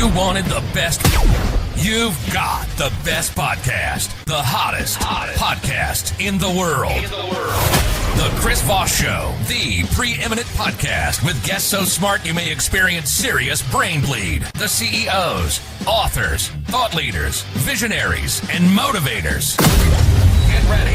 You wanted the best. You've got the best podcast. The hottest podcast in the world. The Chris Voss Show. The preeminent podcast with guests so smart you may experience serious brain bleed. The CEOs, authors, thought leaders, visionaries, and motivators.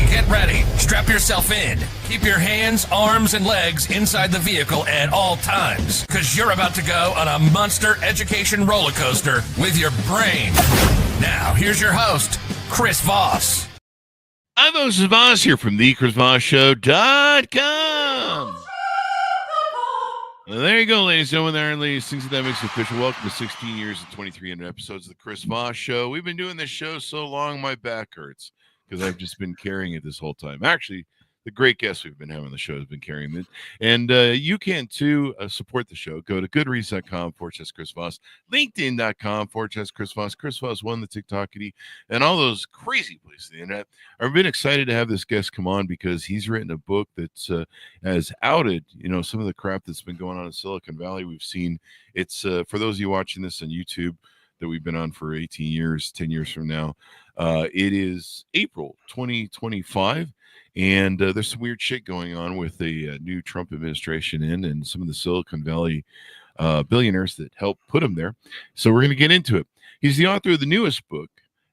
Get ready. Strap yourself in. Keep your hands, arms, and legs inside the vehicle at all times, because you're about to go on a monster education roller coaster with your brain. Now, here's your host, Chris Voss. I'm Chris Voss here from the ChrisVossShow.com. Well, there you go, ladies and gentlemen, there and ladies. Things that makes it official. Welcome to 16 years and 2,300 episodes of the Chris Voss Show. We've been doing this show so long, my back hurts, because I've just been carrying it this whole time. Actually, the great guests we've been having on the show has been carrying it. And you can, too, support the show. Go to goodreads.com/Chris Voss, LinkedIn.com/Chris Voss, Chris Voss 1, the TikTokity, and all those crazy places on the internet. I've been excited to have this guest come on because he's written a book that's has outed, some of the crap that's been going on in Silicon Valley. We've seen it's, for those of you watching this on YouTube, that we've been on for 18 years, 10 years from now. It is April 2025, and there's some weird shit going on with the new Trump administration and some of the Silicon Valley billionaires that helped put him there. So we're going to get into it. He's the author of the newest book,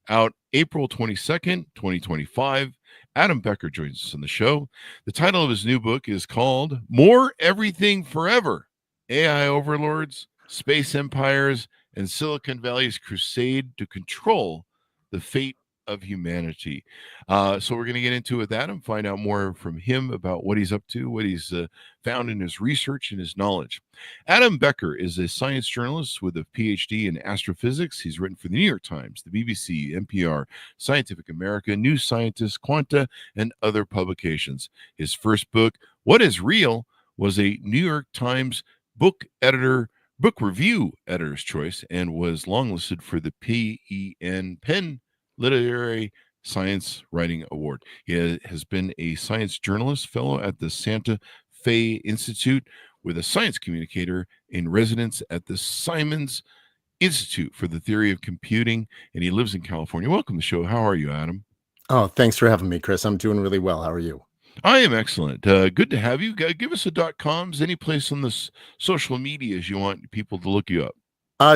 out April 22nd, 2025. Adam Becker joins us on the show. The title of his new book is called More Everything Forever: AI Overlords, Space Empires, and Silicon Valley's Crusade to Control the Fate of Humanity. So we're going to get into it with Adam, find out more from him about what he's up to, what he's found in his research and his knowledge. Adam Becker is a science journalist with a PhD in astrophysics. He's written for the New York Times, the BBC, NPR, Scientific American, New Scientist, Quanta, and other publications. His first book, What is Real?, was a New York Times book review editor's choice and was longlisted for the Penn Literary Science Writing Award. He has been a science journalist fellow at the Santa Fe Institute, with a science communicator in residence at the Simons Institute for the Theory of Computing, and he lives in California. Welcome to the show. How are you, Adam? Oh, thanks for having me, Chris. I'm doing really well. How are you? I am excellent. Good to have you. Give us a .coms, any place on the social medias you want people to look you up.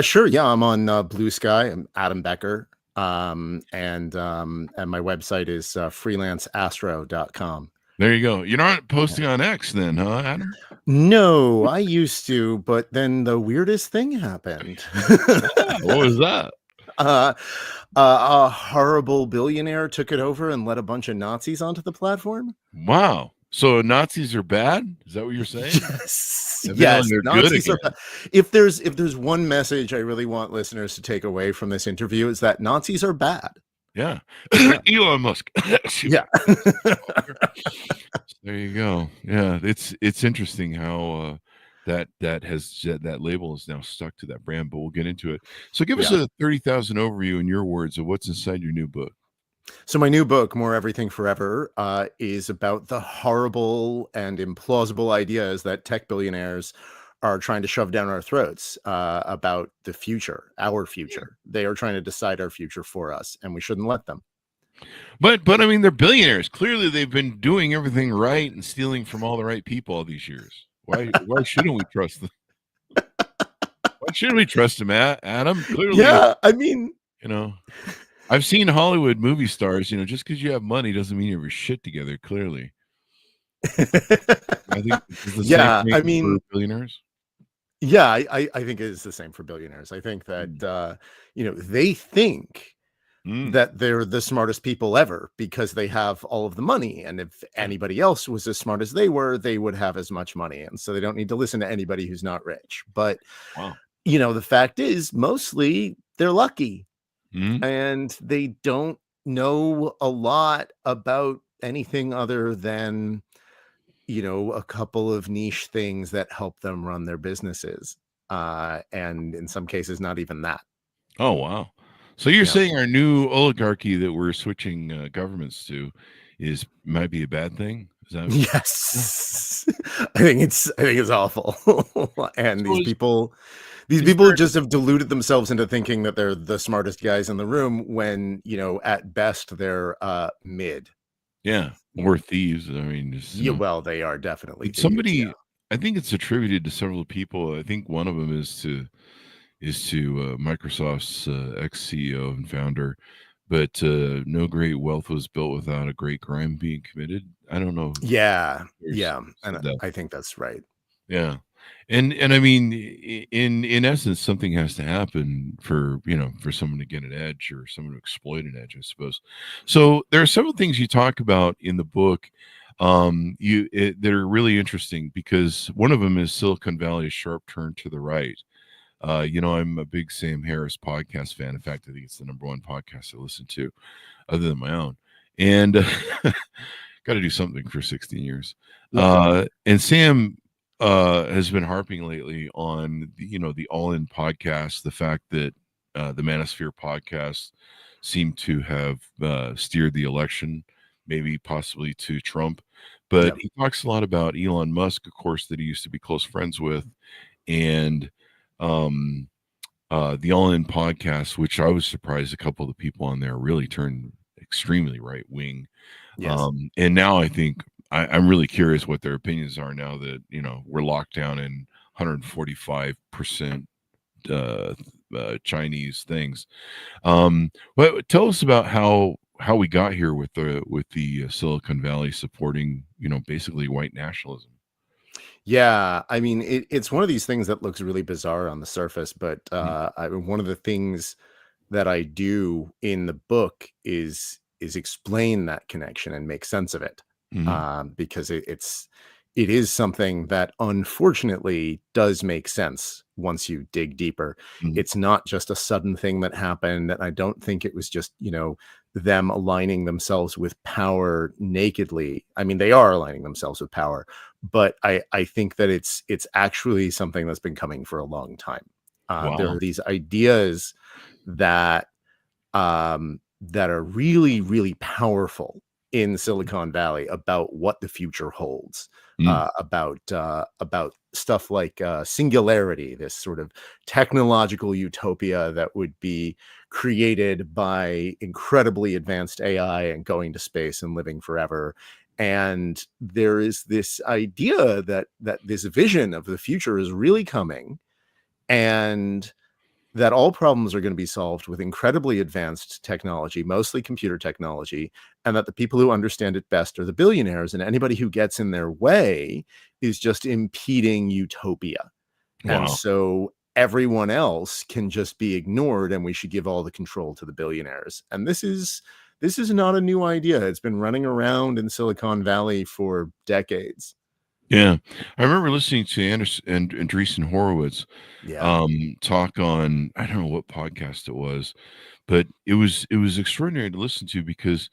Sure. Yeah, I'm on Blue Sky. I'm Adam Becker. And my website is freelanceastro.com. There you go. You're not posting on X then, huh, Adam? No, I used to, but then the weirdest thing happened. What was that? A horrible billionaire took it over and let a bunch of Nazis onto the platform. Wow. So Nazis are bad? Is that what you're saying? Yes. Nazis are bad. If there's one message I really want listeners to take away from this interview, is that Nazis are bad. Yeah. Elon Musk. Yeah. There you go. Yeah. It's interesting how that label is now stuck to that brand, but we'll get into it. So give us a 30,000 overview in your words of what's inside your new book. So my new book, More Everything Forever, is about the horrible and implausible ideas that tech billionaires are trying to shove down our throats about the future, our future. They are trying to decide our future for us, and we shouldn't let them. But I mean, they're billionaires. Clearly, they've been doing everything right and stealing from all the right people all these years. Why shouldn't we trust them? Why shouldn't we trust them, Adam? Clearly, yeah. I mean, I've seen Hollywood movie stars. Just because you have money doesn't mean you have your shit together. Clearly, I think. I mean, for billionaires. Yeah, I think it is the same for billionaires. I think that they think that they're the smartest people ever because they have all of the money, and if anybody else was as smart as they were, they would have as much money, and so they don't need to listen to anybody who's not rich. But the fact is, mostly they're lucky. And they don't know a lot about anything other than, a couple of niche things that help them run their businesses. And in some cases, not even that. Oh, wow. So you're saying our new oligarchy that we're switching governments to might be a bad thing? Is that yes. I think it's awful. And these people, These people just have deluded themselves into thinking that they're the smartest guys in the room when, at best they're mid. Yeah, or thieves. I mean, Yeah, well, they are definitely thieves. Somebody, I think it's attributed to several people. I think one of them is to Microsoft's ex-CEO and founder. But no great wealth was built without a great crime being committed. I don't know. Yeah, and I think that's right. Yeah, and I mean, in essence, something has to happen for someone to get an edge or someone to exploit an edge, I suppose. So there are several things you talk about in the book that are really interesting, because one of them is Silicon Valley's sharp turn to the right. I'm a big Sam Harris podcast fan. In fact, I think it's the #1 podcast I listen to, other than my own. And got to do something for 16 years. And Sam has been harping lately on the All In podcast, the fact that the Manosphere podcast seemed to have steered the election, maybe possibly to Trump. But he talks a lot about Elon Musk, of course, that he used to be close friends with, and the All In podcast, which I was surprised a couple of the people on there really turned extremely right wing. Yes. And now I think I'm really curious what their opinions are now that we're locked down in 145% Chinese things. But tell us about how we got here with the Silicon Valley supporting basically white nationalism. Yeah, I mean, it's one of these things that looks really bizarre on the surface, but one of the things that I do in the book is explain that connection and make sense of it, because it is something that unfortunately does make sense once you dig deeper. It's not just a sudden thing that happened, and I don't think it was just them aligning themselves with power nakedly. I mean, they are aligning themselves with power, but I think that it's actually something that's been coming for a long time. There are these ideas that are really, really powerful in Silicon Valley about what the future holds, about stuff like singularity, this sort of technological utopia that would be created by incredibly advanced AI and going to space and living forever. And there is this idea that this vision of the future is really coming, and that all problems are going to be solved with incredibly advanced technology, mostly computer technology, and that the people who understand it best are the billionaires, and anybody who gets in their way is just impeding utopia. And so everyone else can just be ignored, and we should give all the control to the billionaires. And this is not a new idea. It's been running around in Silicon Valley for decades. Yeah, I remember listening to Andreessen Horowitz talk on, I don't know what podcast it was, but it was extraordinary to listen to, because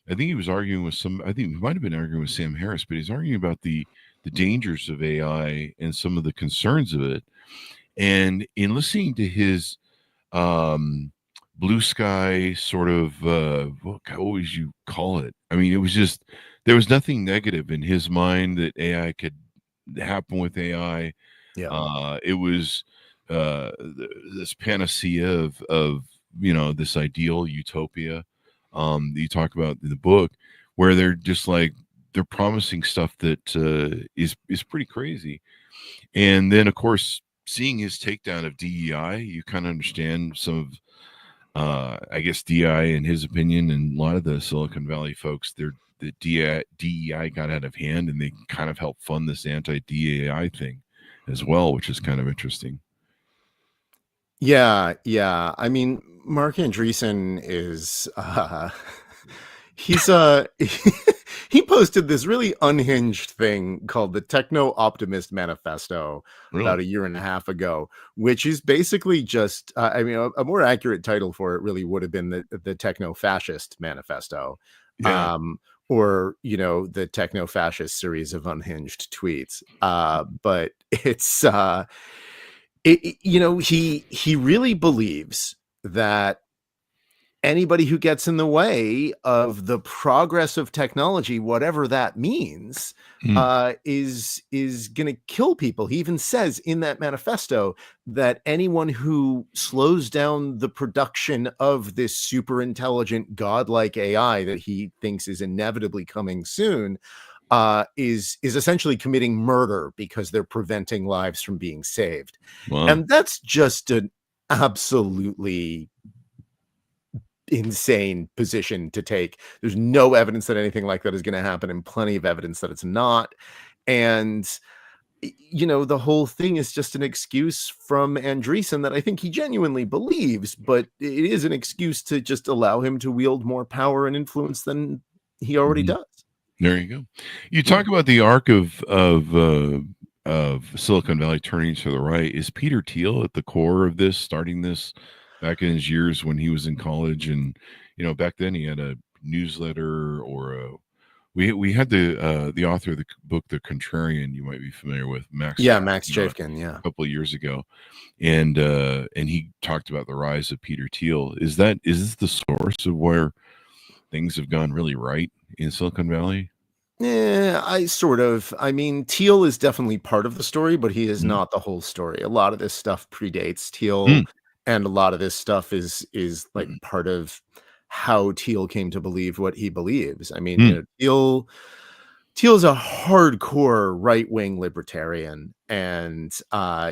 I think he was arguing with I think he might have been arguing with Sam Harris, but he's arguing about the dangers of AI and some of the concerns of it. And in listening to his blue sky sort of what would you call it? I mean, it was just, there was nothing negative in his mind that AI could happen with AI. It was this panacea of this ideal utopia that you talk about in the book, where they're just like, they're promising stuff that is pretty crazy. And then, of course, seeing his takedown of DEI, you kind of understand some of I guess DEI, in his opinion, and a lot of the Silicon Valley folks, the DEI got out of hand, and they kind of helped fund this anti-DEI thing as well, which is kind of interesting. Yeah. I mean, Mark Andreessen is he posted this really unhinged thing called the Techno Optimist Manifesto about a year and a half ago, which is basically just I mean, a more accurate title for it really would have been the Techno Fascist Manifesto. Or the techno fascist series of unhinged tweets, but it's he really believes that anybody who gets in the way of the progress of technology, whatever that means, is going to kill people. He even says in that manifesto that anyone who slows down the production of this super intelligent, godlike AI that he thinks is inevitably coming soon is essentially committing murder because they're preventing lives from being saved. Wow. And that's just an absolutely insane position to take. There's no evidence that anything like that is going to happen, and plenty of evidence that it's not. And the whole thing is just an excuse from Andreessen that I think he genuinely believes, but it is an excuse to just allow him to wield more power and influence than he already does. There you go. You talk about the arc of Silicon Valley turning to the right. Is Peter Thiel at the core of this, starting this back in his years when he was in college? And back then he had a newsletter, or we had the author of the book The Contrarian, you might be familiar with, Max Chafkin, a couple of years ago, and he talked about the rise of Peter Thiel. Is this the source of where things have gone really right in Silicon Valley? Yeah, I mean, Thiel is definitely part of the story, but he is not the whole story. A lot of this stuff predates Thiel, and a lot of this stuff is like part of how Thiel came to believe what he believes. I mean, Thiel's a hardcore right-wing libertarian, and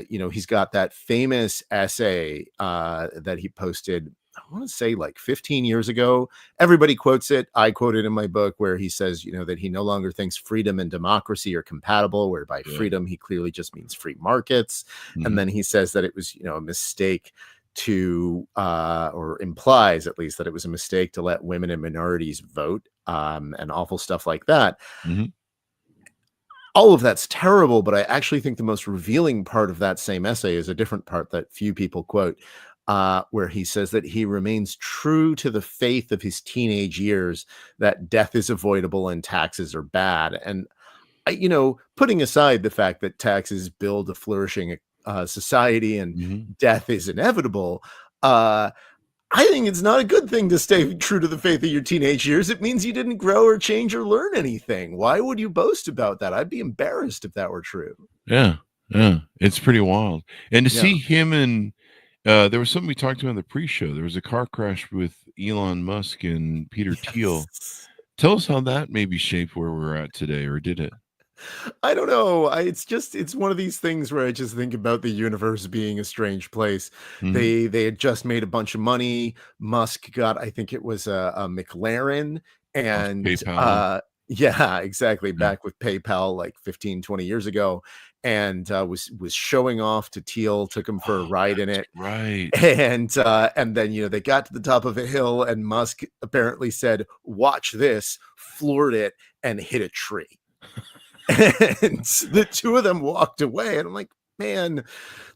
he's got that famous essay that he posted, I want to say like 15 years ago. Everybody quotes it. I quote it in my book, where he says, that he no longer thinks freedom and democracy are compatible, where by freedom, he clearly just means free markets. And then he says that it was, a mistake to, or implies at least that it was a mistake to let women and minorities vote, and awful stuff like that. All of that's terrible, but I actually think the most revealing part of that same essay is a different part that few people quote, where he says that he remains true to the faith of his teenage years, that death is avoidable and taxes are bad. And, putting aside the fact that taxes build a flourishing society and death is inevitable, I think it's not a good thing to stay true to the faith of your teenage years. It means you didn't grow or change or learn anything. Why would you boast about that? I'd be embarrassed if that were true. Yeah. It's pretty wild. And to see him and there was something we talked about in the pre-show. There was a car crash with Elon Musk and Peter Thiel. Tell us how that maybe shaped where we're at today, or did it? I don't know. It's one of these things where I just think about the universe being a strange place. They had just made a bunch of money. Musk got, I think it was a McLaren, and yeah, exactly. Back with PayPal like 15, 20 years ago. And was showing off to Thiel, took him for a ride in it. Right. And then, they got to the top of a hill, and Musk apparently said, "Watch this," floored it and hit a tree. And the two of them walked away. And I'm like, man,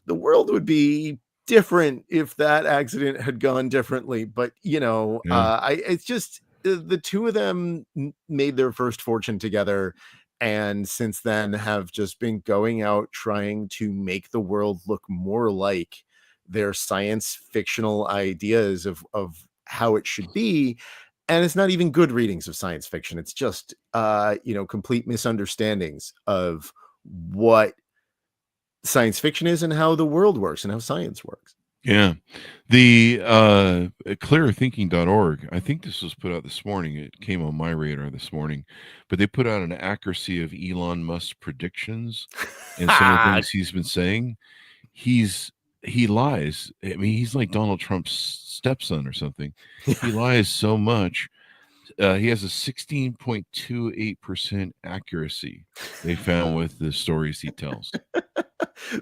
the world would be different if that accident had gone differently. But, it's just the two of them made their first fortune together, and since then have just been going out trying to make the world look more like their science fictional ideas of how it should be. And it's not even good readings of science fiction. It's just, complete misunderstandings of what science fiction is and how the world works and how science works. Yeah. The clearthinking.org, I think this was put out this morning. It came on my radar this morning, but they put out an accuracy of Elon Musk's predictions and some of the things he's been saying. He lies. I mean, he's like Donald Trump's stepson or something. He lies so much. He has a 16.28% accuracy they found with the stories he tells.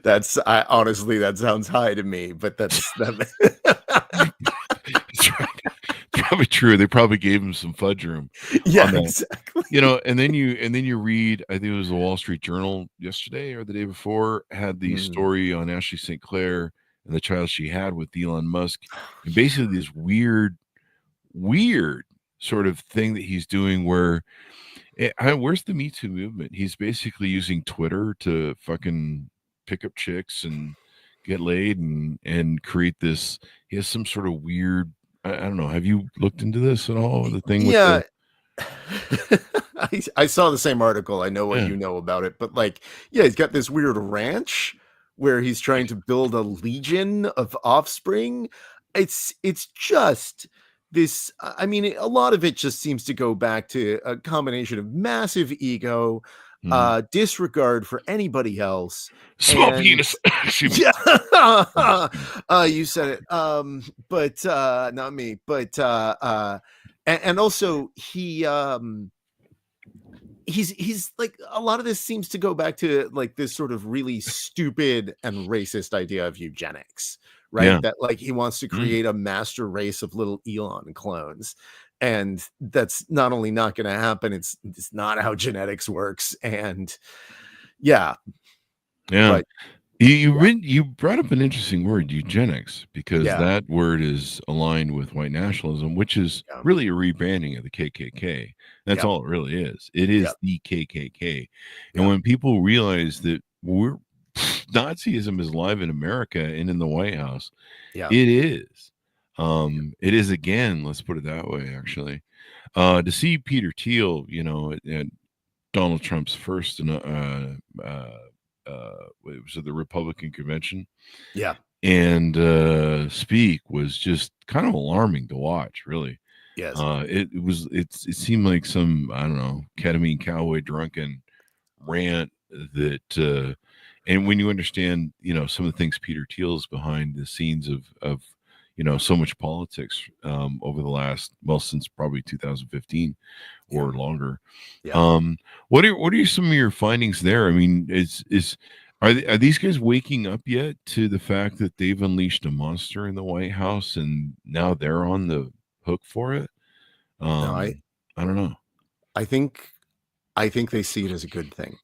Honestly, that sounds high to me, but that's It's probably true. They probably gave him some fudge room. Yeah, exactly. And then you read, I think it was the Wall Street Journal yesterday or the day before, had the story on Ashley St. Clair and the child she had with Elon Musk, and basically this weird sort of thing that he's doing where where's the Me Too movement? He's basically using Twitter to fucking pick up chicks and get laid and create this. He has some sort of weird I don't know. Have you looked into this at all? The thing with Yeah. the I saw the same article. I know what yeah. you know about it, but like, yeah, he's got this weird ranch where he's trying to build a legion of offspring. It's just this. I mean, a lot of it just seems to go back to a combination of massive ego, Mhm. disregard for anybody else, Small and penis. Excuse me. yeah, Excuse me. you said it. But not me. But and also he's like, a lot of this seems to go back to like this sort of really stupid and racist idea of eugenics, right? Yeah. That like he wants to Mm. create a master race of little Elon clones. And that's not only not going to happen, it's not how genetics works. And yeah, Yeah. but You brought up an interesting word, eugenics, because yeah, that word is aligned with white nationalism, which is yeah, really a rebranding of the KKK. That's yeah, all it really is. It yeah, is the KKK. And yeah, when people realize that Nazism is alive in America and in the White House, yeah, it is. It is again, let's put it that way, actually. To see Peter Thiel, at Donald Trump's first it was at the Republican convention, yeah, and speak was just kind of alarming to watch. Really, yes, it seemed like some, I don't know, ketamine cowboy drunken rant that. And when you understand, some of the things Peter Thiel's behind the scenes of so much politics over the last, well, since probably 2015 or yeah, longer. yeah. What are some of your findings there? I mean, are these guys waking up yet to the fact that they've unleashed a monster in the White House and now they're on the hook for it? No, I don't know. I think they see it as a good thing.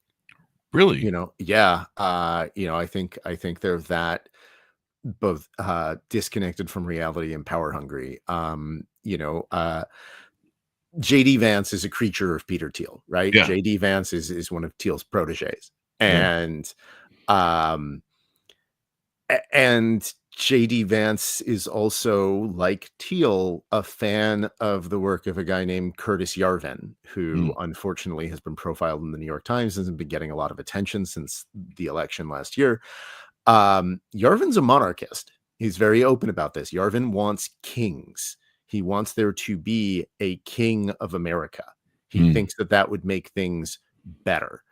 Really? Yeah. I think they're that both disconnected from reality and power hungry. JD Vance is a creature of Peter Thiel, right? Yeah. JD Vance is one of Thiel's proteges. Yeah. And um and JD Vance is also, like Thiel, a fan of the work of a guy named Curtis Yarvin, who unfortunately has been profiled in the New York Times and has been getting a lot of attention since the election last year. Yarvin's a monarchist. He's very open about this. Yarvin wants kings. He wants there to be a king of America. He thinks that would make things better.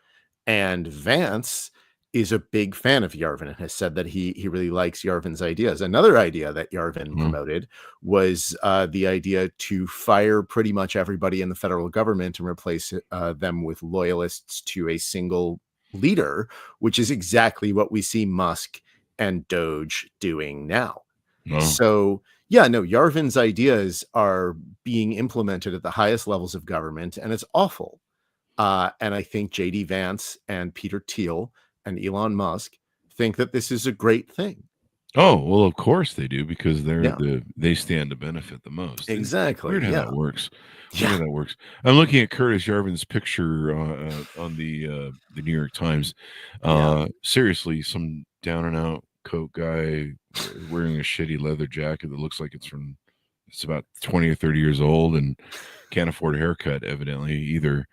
And Vance is a big fan of Yarvin and has said that he really likes Yarvin's ideas. Another idea that Yarvin promoted was the idea to fire pretty much everybody in the federal government and replace them with loyalists to a single leader, which is exactly what we see Musk and Doge doing now. So yeah, no, Yarvin's ideas are being implemented at the highest levels of government, and it's awful. And I think JD Vance and Peter Thiel and Elon Musk think that this is a great thing. Oh, well, of course they do, because Yeah, they stand to benefit the most. exactly. Weird how Yeah. that works. Weird Yeah. how that works. I'm looking at Curtis Yarvin's picture on the New York Times. Yeah. Seriously, some down and out coat guy wearing a shitty leather jacket that looks like it's about 20 or 30 years old and can't afford a haircut, evidently, either,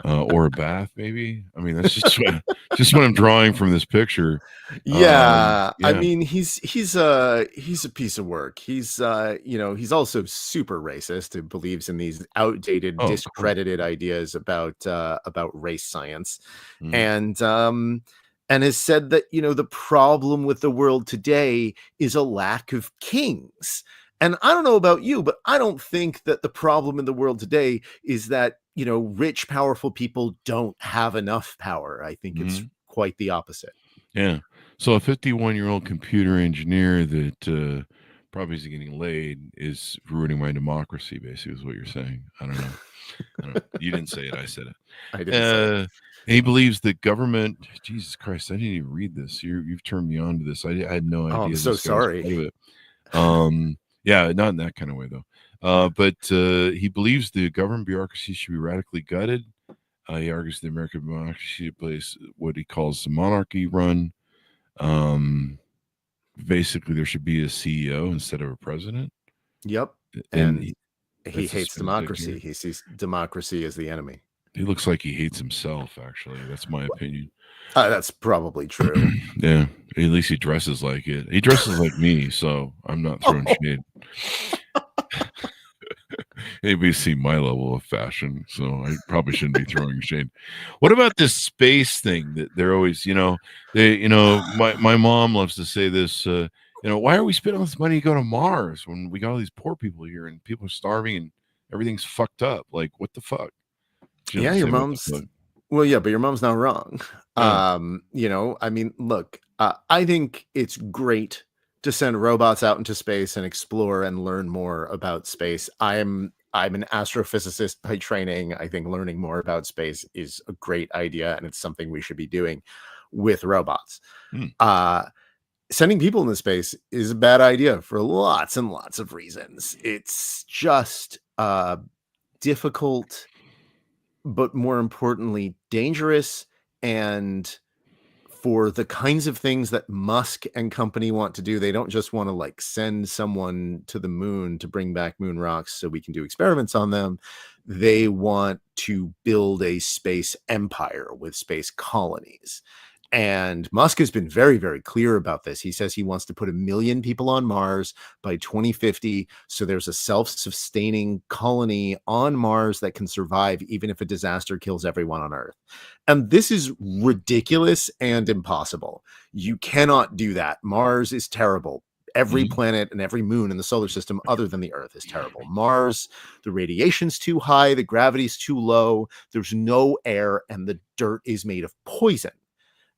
or a bath, maybe. I mean, that's just what I'm drawing from this picture. Yeah. I Yeah. mean, he's a piece of work. He's he's also super racist and believes in these outdated, Oh, of course. discredited ideas about race science. Mhm. And has said that, the problem with the world today is a lack of kings. And I don't know about you, but I don't think that the problem in the world today is that, rich, powerful people don't have enough power. I think it's quite the opposite. Yeah. So a 51-year-old computer engineer that probably isn't getting laid is ruining my democracy, basically, is what you're saying. I don't know. You didn't say it. I said it. I didn't say it. He believes that government. Jesus Christ! I didn't even read this. You've turned me on to this. I had no idea. Oh, I'm so this guy was part sorry. of it. Yeah, not in that kind of way though. But he believes the government bureaucracy should be radically gutted. He argues the American democracy plays what he calls the monarchy run. Basically, there should be a CEO instead of a president. Yep. and he, he that's his hates Benedict democracy. here. He sees democracy as the enemy. He looks like he hates himself. Actually, that's my opinion. That's probably true. Yeah, at least he dresses like it. He dresses like me, so I'm not throwing shade. Anybody see my level of fashion, so I probably shouldn't be throwing shade. What about this space thing that they're always, my mom loves to say this, why are we spending all this money to go to Mars when we got all these poor people here and people are starving and everything's fucked up? Like, what the fuck? She Yeah, doesn't your say what the mom's fuck. well, yeah, but your mom's not wrong. Yeah. I mean, look, I think it's great to send robots out into space and explore and learn more about space. I'm an astrophysicist by training. I think learning more about space is a great idea, and it's something we should be doing with robots. Hmm. Sending people into space is a bad idea for lots and lots of reasons. It's just difficult, but more importantly, dangerous. And for the kinds of things that Musk and company want to do, they don't just want to like send someone to the moon to bring back moon rocks so we can do experiments on them. They want to build a space empire with space colonies. And Musk has been very, very clear about this. He says he wants to put 1 million people on Mars by 2050. So there's a self-sustaining colony on Mars that can survive even if a disaster kills everyone on Earth. And this is ridiculous and impossible. You cannot do that. Mars is terrible. Every planet and every moon in the solar system other than the Earth is terrible. Mars, the radiation's too high, the gravity's too low, there's no air, and the dirt is made of poison.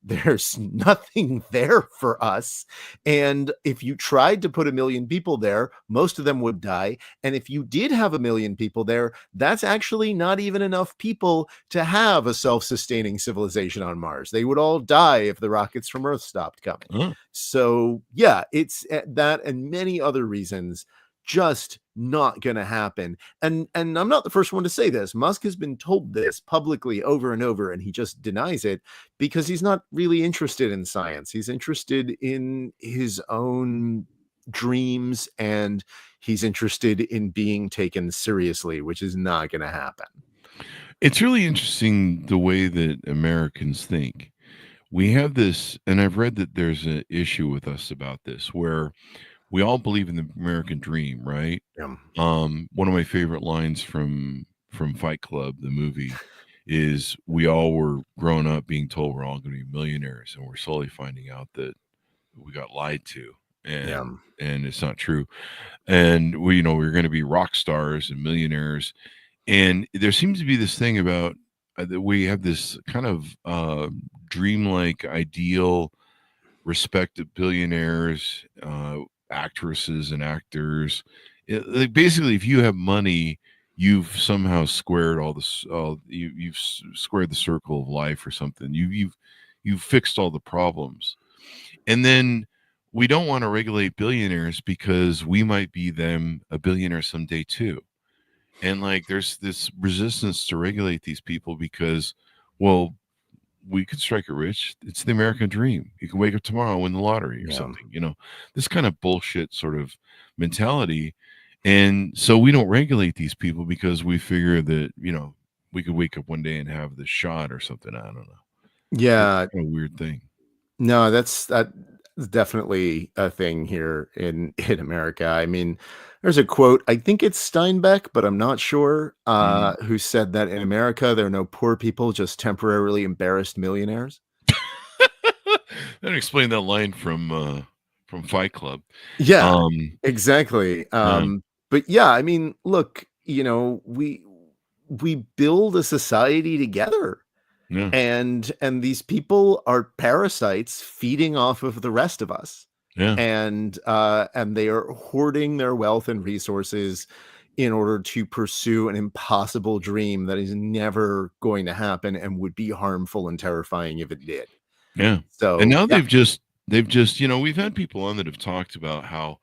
There's nothing there for us. And if you tried to put 1 million people there, most of them would die. And if you did have 1 million people there, that's actually not even enough people to have a self-sustaining civilization on Mars. They would all die if the rockets from Earth stopped coming. So yeah, it's that and many other reasons just not going to happen. And I'm not the first one to say this. Musk has been told this publicly over and over, and he just denies it because he's not really interested in science. He's interested in his own dreams, and he's interested in being taken seriously, which is not going to happen. It's really interesting the way that Americans think. We have this, and I've read that there's an issue with us about this, where we all believe in the American dream, right? Yeah. One of my favorite lines from Fight Club, the movie, is we all were grown up being told we're all going to be millionaires, and we're slowly finding out that we got lied to, and it's not true. And we're going to be rock stars and millionaires, and there seems to be this thing about that we have this kind of dreamlike ideal respect of billionaires, actresses and actors. Like basically, if you have money, you've somehow squared all this. You've squared the circle of life or something. You've fixed all the problems. And then we don't want to regulate billionaires because we might be them a billionaire someday too. And like there's this resistance to regulate these people because, well, we could strike it rich. It's the American dream. You can wake up tomorrow and win the lottery or something, this kind of bullshit sort of mentality. And so we don't regulate these people because we figure that, we could wake up one day and have the shot or something. I don't know. Yeah. It's a weird thing. No, that's definitely a thing here in America. I mean, there's a quote, I think it's Steinbeck, but I'm not sure, who said that in America, there are no poor people, just temporarily embarrassed millionaires. That explained that line from Fight Club. Yeah, exactly. But yeah, I mean, look, we build a society together. Yeah. And these people are parasites feeding off of the rest of us. Yeah. And they are hoarding their wealth and resources in order to pursue an impossible dream that is never going to happen and would be harmful and terrifying if it did. Yeah. So and now they've just we've had people on that have talked about how,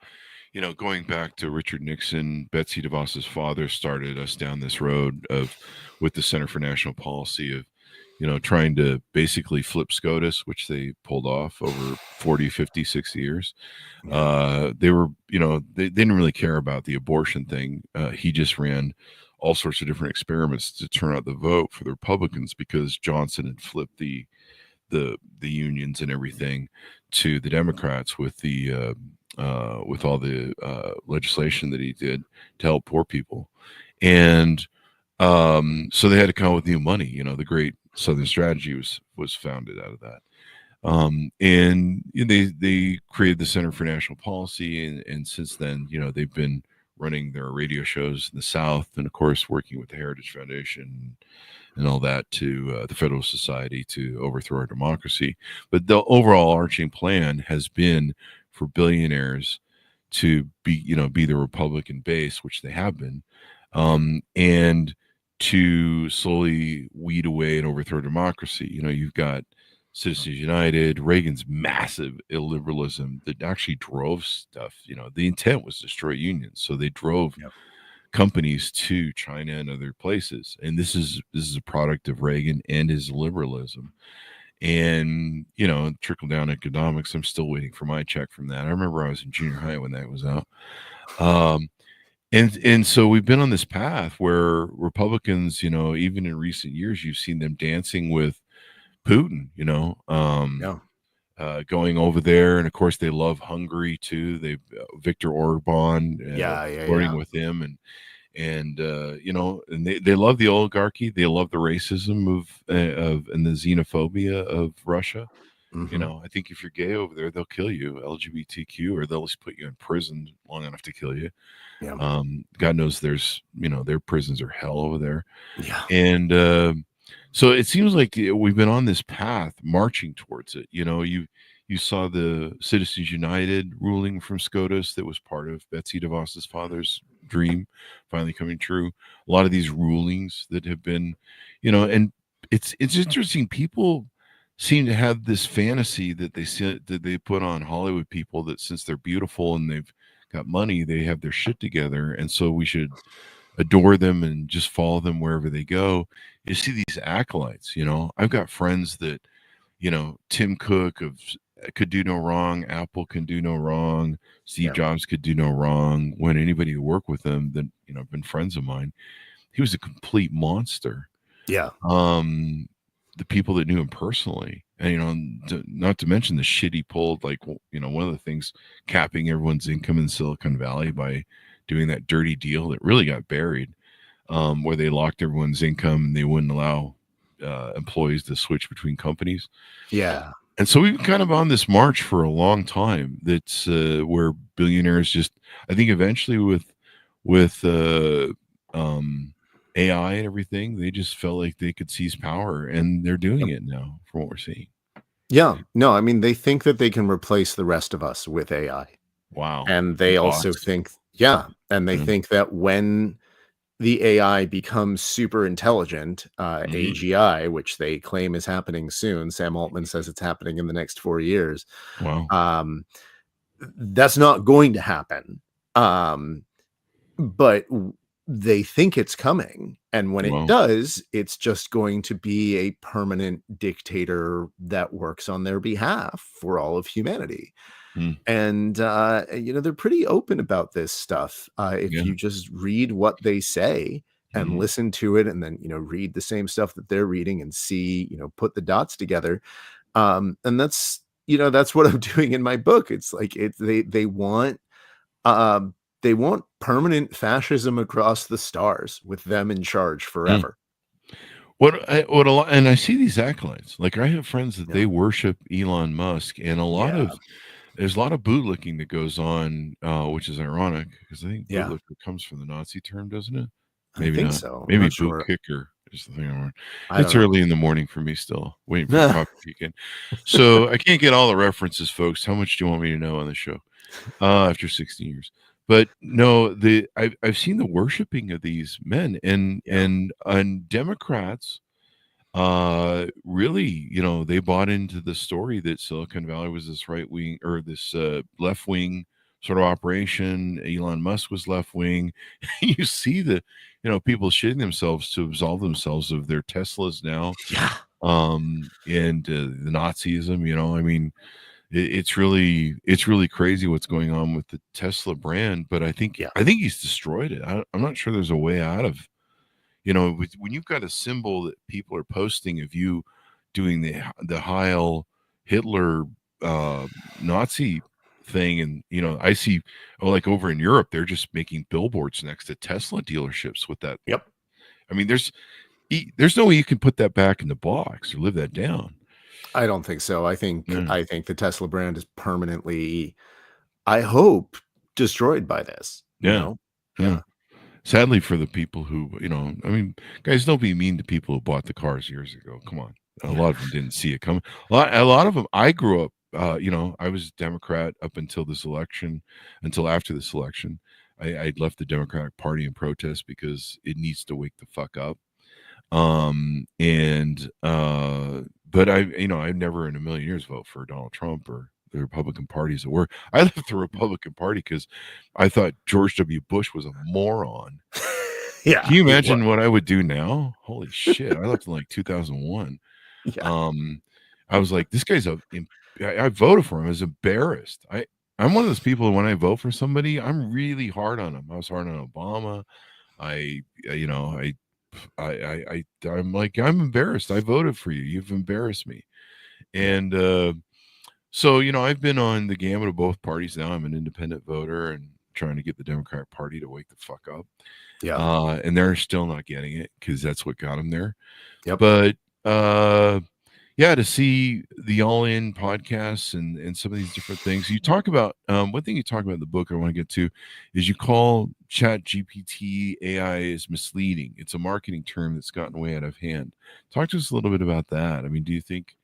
going back to Richard Nixon, Betsy DeVos's father started us down this road with the Center for National Policy of, trying to basically flip SCOTUS, which they pulled off over 40, 50, 60 years. They were, they didn't really care about the abortion thing. He just ran all sorts of different experiments to turn out the vote for the Republicans because Johnson had flipped the unions and everything to the Democrats with with all the legislation that he did to help poor people. And so they had to come up with new money. The Great Southern Strategy was founded out of that. And they created the Center for National Policy, and since then, they've been running their radio shows in the South, and of course working with the Heritage Foundation and all that to the Federalist Society to overthrow our democracy. But the overall arching plan has been for billionaires to be the Republican base, which they have been, and to slowly weed away and overthrow democracy. You've got Citizens United, Reagan's massive illiberalism that actually drove stuff. The intent was to destroy unions, so they drove companies to China and other places. And this is a product of Reagan and his liberalism. And trickle down economics. I'm still waiting for my check from that. I remember I was in junior high when that was out. And so we've been on this path where Republicans, even in recent years, you've seen them dancing with Putin, going over there. And of course they love Hungary too. They Viktor Orban, flirting with him, and and they love the oligarchy. They love the racism and the xenophobia of Russia. I think if you're gay over there, they'll kill you, LGBTQ, or they'll just put you in prison long enough to kill you. God knows there's their prisons are hell over there. And so it seems like we've been on this path marching towards it. You saw the Citizens United ruling from SCOTUS that was part of Betsy DeVos's father's dream finally coming true. A lot of these rulings that have been, and it's interesting. People seem to have this fantasy that they put on Hollywood people that since they're beautiful and they've got money, they have their shit together, and so we should adore them and just follow them wherever they go. You see these acolytes. I've got friends that Tim Cook could do no wrong, Apple can do no wrong, Steve Jobs could do no wrong. When anybody who worked with him that have been friends of mine, he was a complete monster. The people that knew him personally, and not to mention the shit he pulled, like one of the things, capping everyone's income in Silicon Valley by doing that dirty deal that really got buried, where they locked everyone's income and they wouldn't allow employees to switch between companies. And so we've kind of on this march for a long time. That's where billionaires just, I think eventually with AI and everything, they just felt like they could seize power, and they're doing it now from what we're seeing. No, I mean, they think that they can replace the rest of us with AI. Wow. And they also think, and they think that when the AI becomes super intelligent, AGI, which they claim is happening soon. Sam Altman says it's happening in the next 4 years. Wow. That's not going to happen. But they think it's coming. And when it does, it's just going to be a permanent dictator that works on their behalf for all of humanity. And, they're pretty open about this stuff. If you just read what they say and listen to it, and then, read the same stuff that they're reading and see, put the dots together. And that's what I'm doing in my book. It's like they want permanent fascism across the stars with them in charge forever. And I see these acolytes. Like I have friends that they worship Elon Musk, and there's a lot of bootlicking that goes on, which is ironic because I think bootlicker comes from the Nazi term, doesn't it? Maybe I think not. so. Maybe boot kicker is the thing. It's early in the morning for me still, waiting for coffee weekend. So I can't get all the references, folks. How much do you want me to know on the show after 16 years? But no, I've seen the worshiping of these men, and Democrats really, they bought into the story that Silicon Valley was this right wing or this left wing sort of operation. Elon Musk was left wing. You see the, people shitting themselves to absolve themselves of their Teslas now. And the Nazism, I mean, it's really crazy what's going on with the Tesla brand, but I think he's destroyed it. I'm not sure there's a way out of, when you've got a symbol that people are posting of you doing the Heil Hitler Nazi thing, and I see like over in Europe they're just making billboards next to Tesla dealerships with that. Yep. I mean, there's no way you can put that back in the box or live that down. I don't think so. I think the Tesla brand is permanently, I hope, destroyed by this. Yeah. Sadly for the people who, I mean, guys, don't be mean to people who bought the cars years ago. Come on. A lot of them didn't see it coming. A lot of them, I grew up, I was a Democrat up until after this election. I left the Democratic Party in protest because it needs to wake the fuck up. But I've never in a million years vote for Donald Trump or the Republican Party as it were. I left the Republican Party because I thought George W. Bush was a moron. Yeah. Can you imagine what I would do now? Holy shit. I left in like 2001. Yeah. I was like, this guy's I voted for him. I was embarrassed. I'm one of those people when I vote for somebody, I'm really hard on him. I was hard on Obama. I'm like, I'm embarrassed. I voted for you. You've embarrassed me. And so, I've been on the gamut of both parties now. I'm an independent voter and trying to get the Democratic Party to wake the fuck up. Yeah. And they're still not getting it because that's what got them there. Yep. But to see the All In podcasts and some of these different things you talk about. One thing you talk about in the book I want to get to is you call ChatGPT AI is misleading. It's a marketing term that's gotten way out of hand. Talk to us a little bit about that. I mean, do you think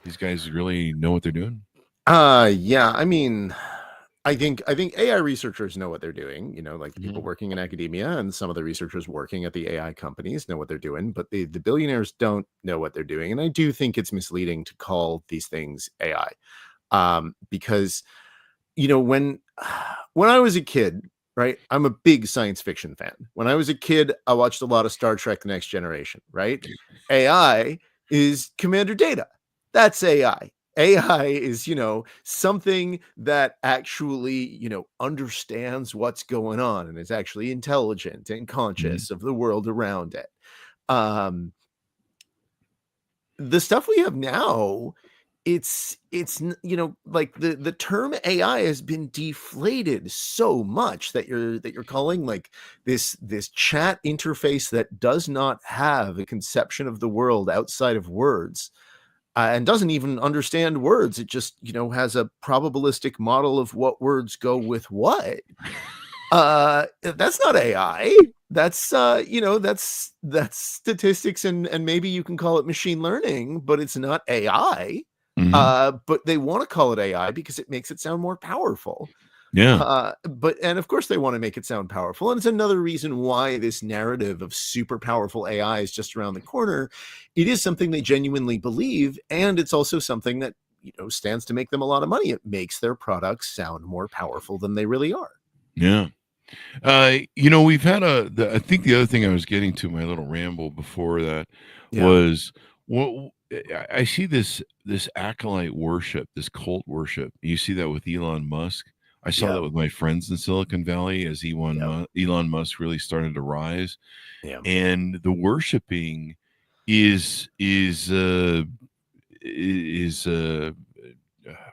these guys really know what they're doing? Yeah. I mean, I think AI researchers know what they're doing, like the people working in academia, and some of the researchers working at the AI companies know what they're doing, but the billionaires don't know what they're doing. And I do think it's misleading to call these things AI. Because, when I was a kid, right, I'm a big science fiction fan. When I was a kid, I watched a lot of Star Trek: The Next Generation, right? AI is Commander Data. That's AI. AI is, something that actually, understands what's going on and is actually intelligent and conscious of the world around it. The stuff we have now, it's like the term AI has been deflated so much that you're calling like this chat interface that does not have a conception of the world outside of words. And doesn't even understand words. It just, has a probabilistic model of what words go with what. That's not AI. That's that's statistics and maybe you can call it machine learning, but it's not AI. But they want to call it AI because it makes it sound more powerful. Yeah. And of course they want to make it sound powerful. And it's another reason why this narrative of super powerful AI is just around the corner. It is something they genuinely believe. And it's also something that, stands to make them a lot of money. It makes their products sound more powerful than they really are. Yeah. We've had I think the other thing I was getting to my little ramble before that was, well, I see this acolyte worship, this cult worship. You see that with Elon Musk. I saw that with my friends in Silicon Valley as Elon Musk really started to rise. Yeah. And the worshiping is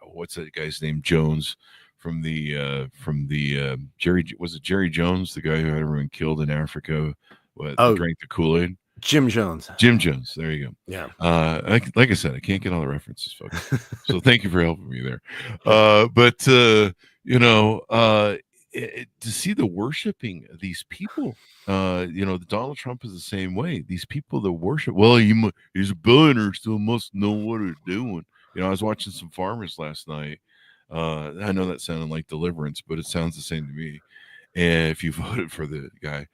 what's that guy's name? Jones from the Jerry Jones, the guy who had everyone killed in Africa, drank the Kool-Aid? Jim Jones. There you go. Yeah. Like I said, I can't get all the references, folks. So thank you for helping me there. To see the worshiping of these people, Donald Trump is the same way. These people that worship, well, he's a billionaire, still must know what he's doing. I was watching some farmers last night. I know that sounded like Deliverance, but it sounds the same to me. And if you voted for the guy,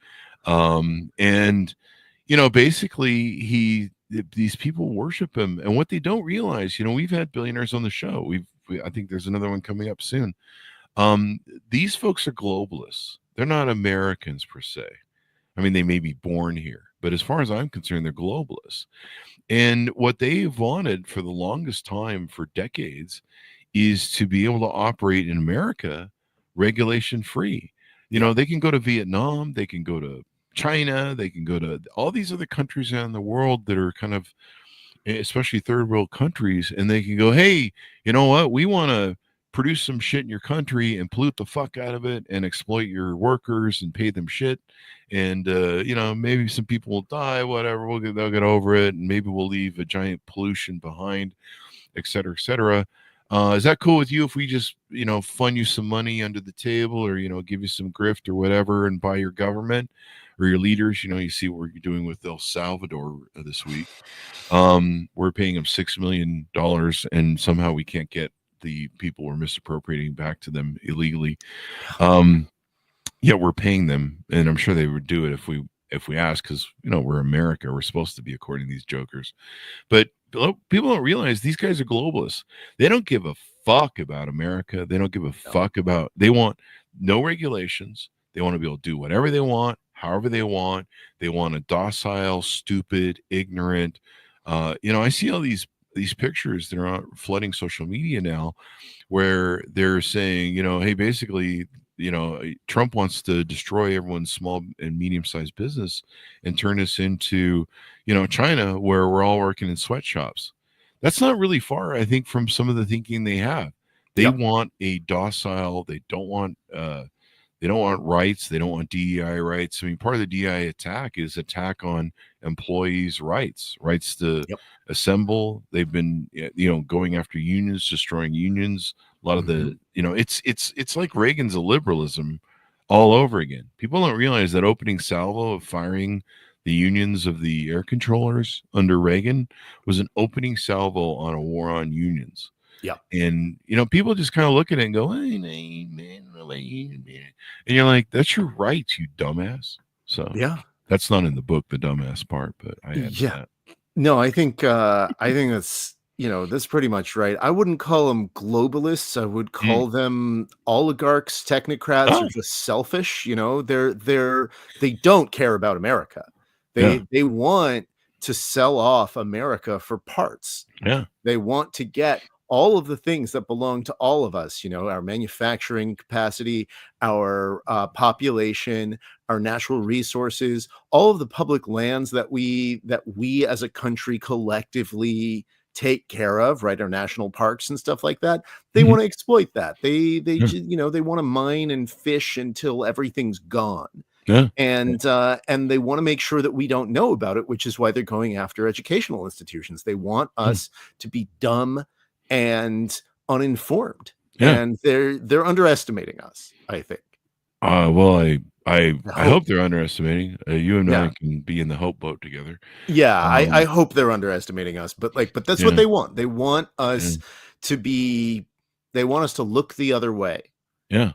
basically these people worship him, and what they don't realize, we've had billionaires on the show. I think there's another one coming up soon. These folks are globalists. They're not Americans per se. I mean, they may be born here, but as far as I'm concerned, they're globalists. And what they've wanted for the longest time, for decades, is to be able to operate in America regulation free. They can go to Vietnam, they can go to China, they can go to all these other countries around the world that are kind of, especially third world countries, and they can go, hey, you know what? We want to produce some shit in your country and pollute the fuck out of it and exploit your workers and pay them shit. And, maybe some people will die, whatever. They'll get over it. And maybe we'll leave a giant pollution behind, et cetera, et cetera. Is that cool with you if we just, fund you some money under the table, or, give you some grift or whatever and buy your government or your leaders? You see what you're doing with El Salvador this week. We're paying them $6 million, and somehow we can't get the people we're misappropriating back to them illegally. We're paying them, and I'm sure they would do it if we ask, because we're America. We're supposed to be, according to these jokers. But people don't realize these guys are globalists. They don't give a fuck about America. They don't give a fuck about. They want no regulations. They want to be able to do whatever they want, however they want. They want a docile, stupid, ignorant. I see all these pictures that are flooding social media now, where they're saying, hey, basically, Trump wants to destroy everyone's small and medium-sized business and turn us into, China, where we're all working in sweatshops. That's not really far, I think, from some of the thinking they have. They want a docile. They don't want rights. They don't want DEI rights. I mean, part of the DEI attack is attack on employees' rights to assemble. They've been, going after unions, destroying unions. A lot of the, it's like Reagan's illiberalism all over again. People don't realize that opening salvo of firing the unions of the air controllers under Reagan was an opening salvo on a war on unions. Yeah. And, people just kind of look at it and go, hey, man. And you're like, that's your rights, you dumbass. So that's not in the book, the dumbass part, but I added that. No, I think that's, that's pretty much right. I wouldn't call them globalists. I would call them oligarchs, technocrats, or just selfish. They don't care about America. They want to sell off America for parts. Yeah. They want to get all of the things that belong to all of us, our manufacturing capacity, our population, our natural resources, all of the public lands that we as a country collectively take care of, right? Our national parks and stuff like that. They want to exploit that. They want to mine and fish until everything's gone. Yeah. And they want to make sure that we don't know about it, which is why they're going after educational institutions. They want us to be dumb and uninformed, and they're underestimating us, I think. Well, I hope they're underestimating. You and I can be in the hope boat together. Yeah, I hope they're underestimating us, but that's what they want. They want us to be. They want us to look the other way. Yeah,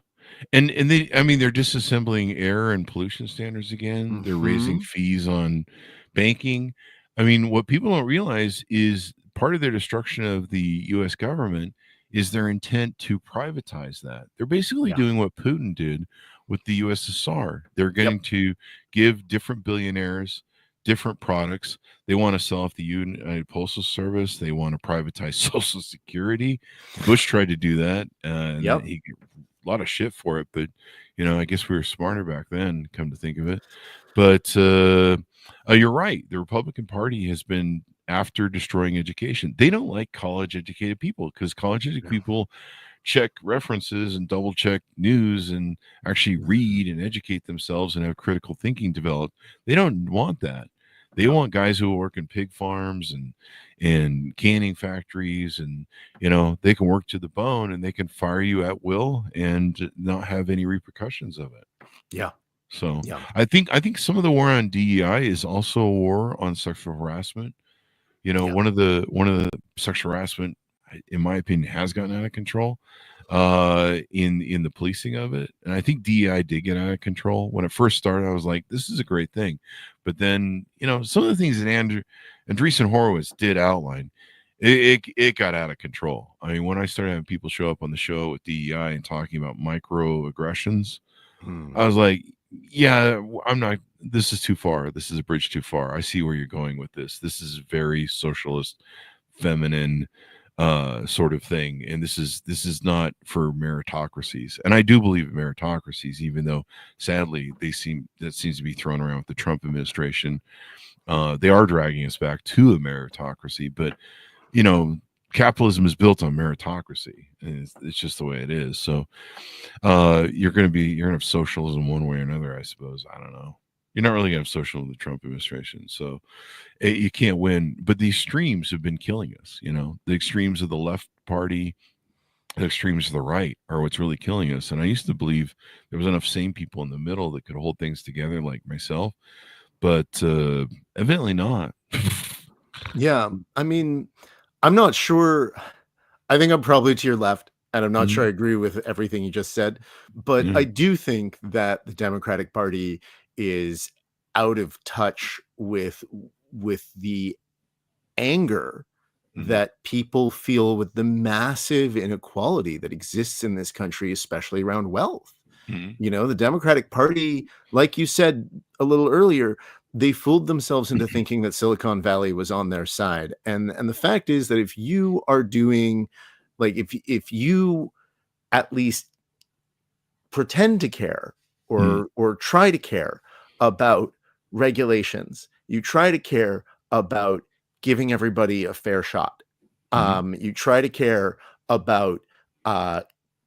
and they're disassembling air and pollution standards again. They're raising fees on banking. I mean, what people don't realize is part of their destruction of the U.S. government is their intent to privatize that. They're basically doing what Putin did with the USSR. They're getting to give different billionaires different products. They want to sell off the United Postal Service. They want to privatize Social Security. Bush tried to do that. And he got a lot of shit for it. But, I guess we were smarter back then, come to think of it. But you're right. The Republican Party has been after destroying education. They don't like college-educated people, because college-educated people check references and double-check news and actually read and educate themselves and have critical thinking developed. They don't want that. They want guys who work in pig farms and canning factories, and they can work to the bone, and they can fire you at will and not have any repercussions of it. Yeah. So I think some of the war on DEI is also a war on sexual harassment. One of the sexual harassment, in my opinion, has gotten out of control in the policing of it. And I think DEI did get out of control. When it first started, I was like, this is a great thing. But then, some of the things that Andreessen Horowitz did outline, it got out of control. I mean, when I started having people show up on the show with DEI and talking about microaggressions, I was like, I'm not this is too far. This is a bridge too far. I see where you're going with this. This is very socialist, feminine sort of thing, and this is not for meritocracies. And I do believe in meritocracies, even though sadly that seems to be thrown around with the Trump administration. They are dragging us back to a meritocracy, but capitalism is built on meritocracy, and it's just the way it is. So you're gonna have socialism one way or another, I suppose. I don't know. You're not really gonna have socialism with the Trump administration, so you can't win. But the extremes have been killing us. The extremes of the left party, the extremes of the right are what's really killing us. And I used to believe there was enough sane people in the middle that could hold things together, like myself, but evidently not. Yeah, I mean, I'm not sure. I think I'm probably to your left, and I'm not sure I agree with everything you just said. But I do think that the Democratic Party is out of touch with the anger that people feel with the massive inequality that exists in this country, especially around wealth. The Democratic Party, like you said a little earlier, they fooled themselves into thinking that Silicon Valley was on their side. And the fact is that if you are doing, like, if you at least pretend to care or try to care about regulations, you try to care about giving everybody a fair shot. You try to care about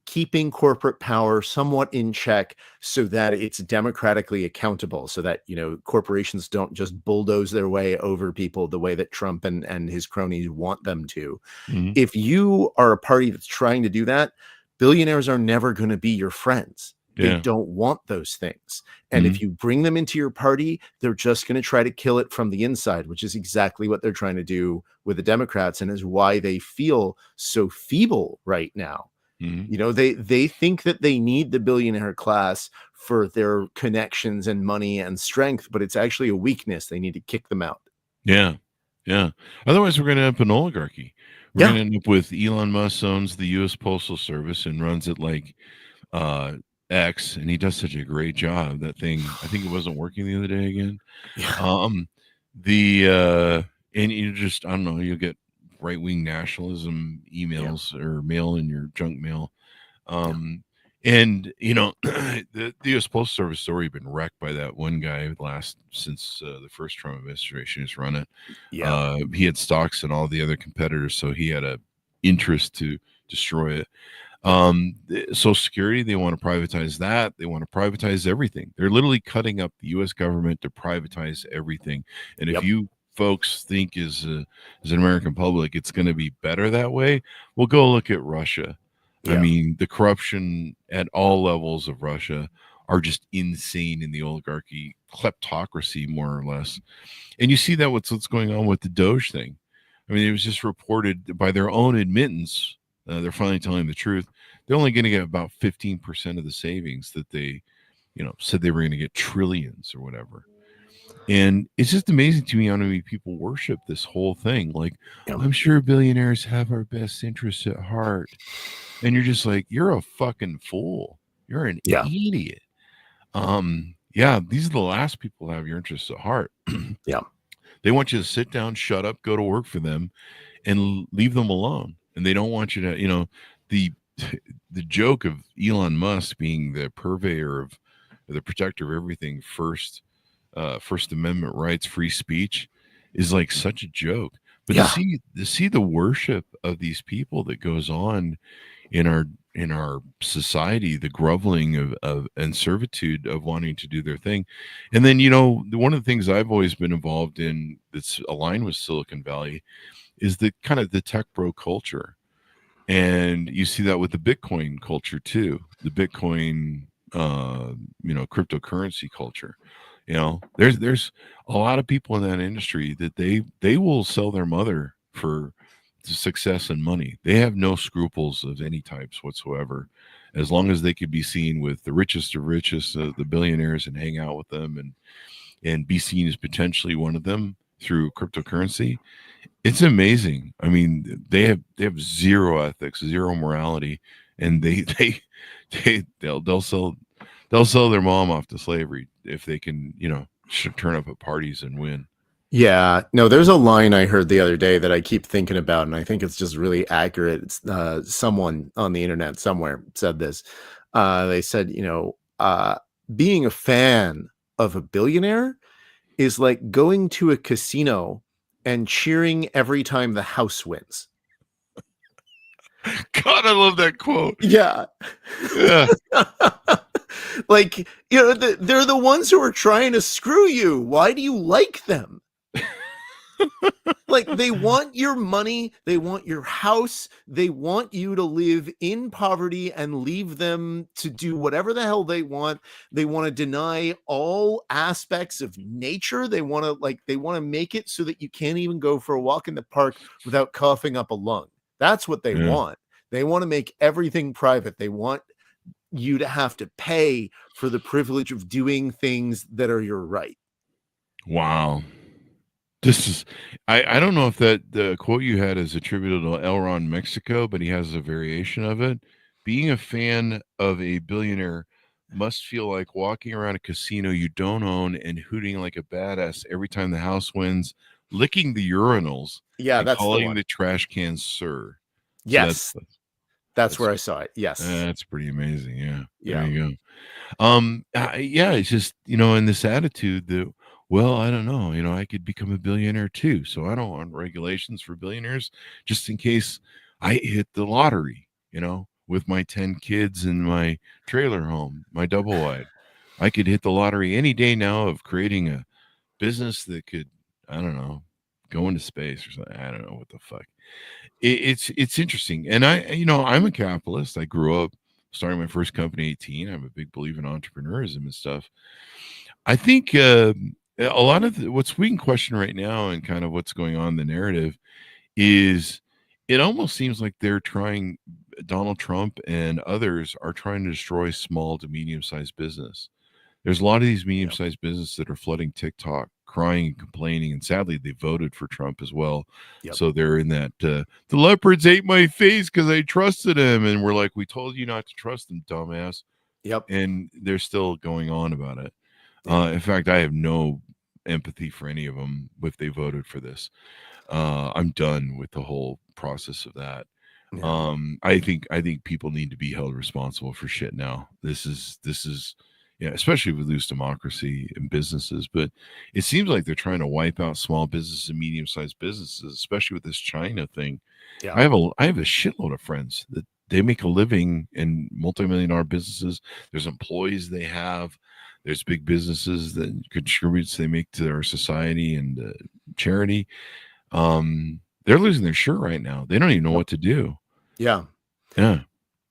keeping corporate power somewhat in check so that it's democratically accountable, so that, corporations don't just bulldoze their way over people the way that Trump and his cronies want them to. If you are a party that's trying to do that, billionaires are never going to be your friends. They don't want those things. And if you bring them into your party, they're just going to try to kill it from the inside, which is exactly what they're trying to do with the Democrats, and is why they feel so feeble right now. They think that they need the billionaire class for their connections and money and strength, but it's actually a weakness. They need to kick them out. Yeah. Otherwise, we're going to end up an oligarchy. We're going to end up with Elon Musk owns the U.S. Postal Service and runs it like X, and he does such a great job. That thing, I think it wasn't working the other day again. And you just, I don't know, you'll get right-wing nationalism emails or mail in your junk mail. And the U.S. Postal Service has already been wrecked by that one guy since the first Trump administration has run it. He had stocks in all the other competitors, so he had a interest to destroy it. Social Security, they want to privatize that. They want to privatize everything. They're literally cutting up the U.S. government to privatize everything. And if you folks think as an American public it's going to be better that way, well, go look at Russia. I mean, the corruption at all levels of Russia are just insane in the oligarchy, kleptocracy, more or less. And you see that what's going on with the Doge thing. I mean, it was just reported by their own admittance. They're finally telling the truth. They're only going to get about 15% of the savings that they, said they were going to get trillions or whatever. And it's just amazing to me how many people worship this whole thing. Like, I'm sure billionaires have our best interests at heart. And you're just like, you're a fucking fool. You're an idiot. These are the last people who have your interests at heart. They want you to sit down, shut up, go to work for them, and leave them alone. And they don't want you to, the joke of Elon Musk being the purveyor of, the protector of everything, First Amendment rights, free speech, is like such a joke. But to see the worship of these people that goes on in our society, the groveling of and servitude of wanting to do their thing. And then, one of the things I've always been involved in that's aligned with Silicon Valley is the kind of the tech bro culture. And you see that with the Bitcoin culture too, the Bitcoin, cryptocurrency culture. There's a lot of people in that industry that they will sell their mother for success and money. They have no scruples of any types whatsoever, as long as they could be seen with the richest of richest, the billionaires, and hang out with them and be seen as potentially one of them through cryptocurrency. It's amazing. I mean, they have zero ethics, zero morality, and they'll sell their mom off to slavery if they can, should turn up at parties and win. Yeah, no, there's a line I heard the other day that I keep thinking about, and I think it's just really accurate. It's someone on the internet somewhere said this. They said, being a fan of a billionaire is like going to a casino and cheering every time the house wins. God, I love that quote. Yeah. Yeah. Like, they're the ones who are trying to screw you. Why do you like them? Like, they want your money, they want your house, they want you to live in poverty and leave them to do whatever the hell they want. They want to deny all aspects of nature. They want to make it so that you can't even go for a walk in the park without coughing up a lung. That's what they want. They want to make everything private. They want you to have to pay for the privilege of doing things that are your right. Wow. This is, I don't know if the quote you had is attributed to Elron Mexico, but he has a variation of it. Being a fan of a billionaire must feel like walking around a casino you don't own and hooting like a badass every time the house wins, licking the urinals, Yeah, and that's calling the trash cans sir. Yes. So that's where I saw it. Yes. That's pretty amazing. Yeah. Yeah. There you go. Yeah, it's just, in this attitude that, well, I don't know, I could become a billionaire too. So I don't want regulations for billionaires just in case I hit the lottery, with my 10 kids and my trailer home, my double wide. I could hit the lottery any day now of creating a business that could, I don't know, go into space or something. I don't know what the fuck. It's interesting. And I'm a capitalist. I grew up starting my first company at 18. I'm a big believer in entrepreneurism and stuff. I think a lot of what's being questioned right now and kind of what's going on in the narrative is it almost seems like Donald Trump and others are trying to destroy small to medium-sized business. There's a lot of these medium-sized businesses that are flooding TikTok, crying and complaining, and sadly they voted for Trump as well. Yep. So they're in that the leopards ate my face because I trusted him, and we're like, we told you not to trust them, dumbass. Yep. And they're still going on about it. In fact, I have no empathy for any of them if they voted for this. I'm done with the whole process of that. Yeah. I think people need to be held responsible for shit now. This is especially with loose democracy and businesses, but it seems like they're trying to wipe out small businesses and medium-sized businesses, especially with this China thing. Yeah. I have a shitload of friends that they make a living in multi-million-dollar businesses. There's employees they have. There's big businesses that contributes they make to our society and charity. They're losing their shirt right now. They don't even know what to do. Yeah. Yeah.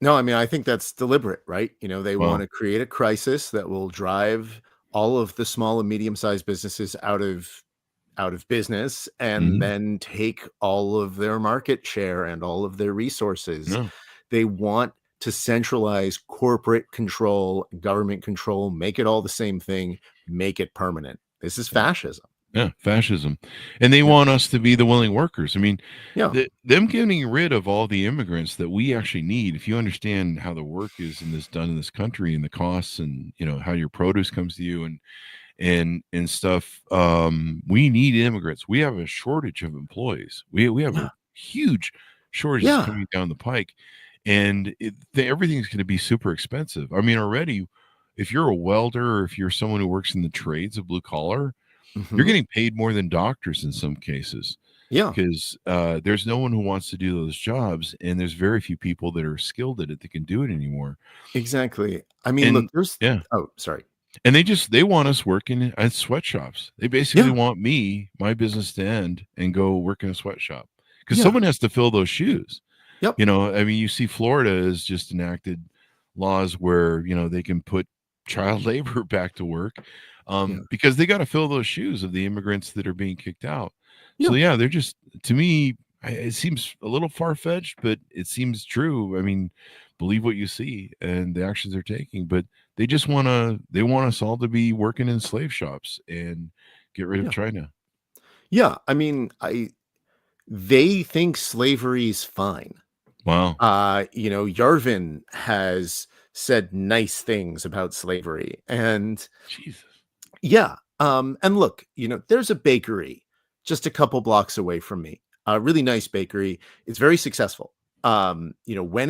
No, I mean, I think that's deliberate, right? They want to create a crisis that will drive all of the small and medium-sized businesses out of business and then take all of their market share and all of their resources. No. They want to centralize corporate control, government control, make it all the same thing, make it permanent. This is fascism. Yeah, fascism. And they want us to be the willing workers. I mean, them getting rid of all the immigrants that we actually need, if you understand how the work is done in this country and the costs and, how your produce comes to you and stuff, we need immigrants. We have a shortage of employees. We have a huge shortage coming down the pike. And everything's going to be super expensive. I mean, already, if you're a welder or if you're someone who works in the trades of blue collar, you're getting paid more than doctors in some cases. Yeah. Because there's no one who wants to do those jobs. And there's very few people that are skilled at it that can do it anymore. Exactly. I mean, look, there's... Yeah. Oh, sorry. And they want us working at sweatshops. They basically want my business to end and go work in a sweatshop. Because someone has to fill those shoes. Yep. I mean, you see Florida has just enacted laws where, they can put child labor back to work because they got to fill those shoes of the immigrants that are being kicked out. So, they're just, to me, it seems a little far-fetched, but it seems true. I mean, believe what you see and the actions they're taking, but they just want us all to be working in slave shops and get rid of China. Yeah. I mean, they think slavery's fine. Wow. Yarvin has said nice things about slavery, and Jesus. Yeah, And look, there's a bakery just a couple blocks away from me, a really nice bakery. It's very successful. When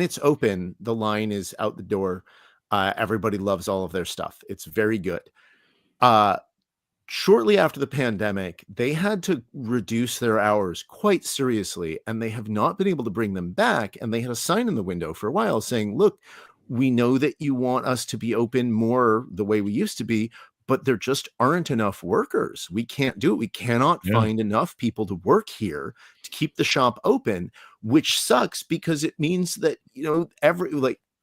it's open, the line is out the door. Everybody loves all of their stuff. It's very good. Shortly after the pandemic, they had to reduce their hours quite seriously, and they have not been able to bring them back. And they had a sign in the window for a while saying, look, we know that you want us to be open more the way we used to be, but there just aren't enough workers. We can't do it. We cannot find enough people to work here to keep the shop open, which sucks because it means that,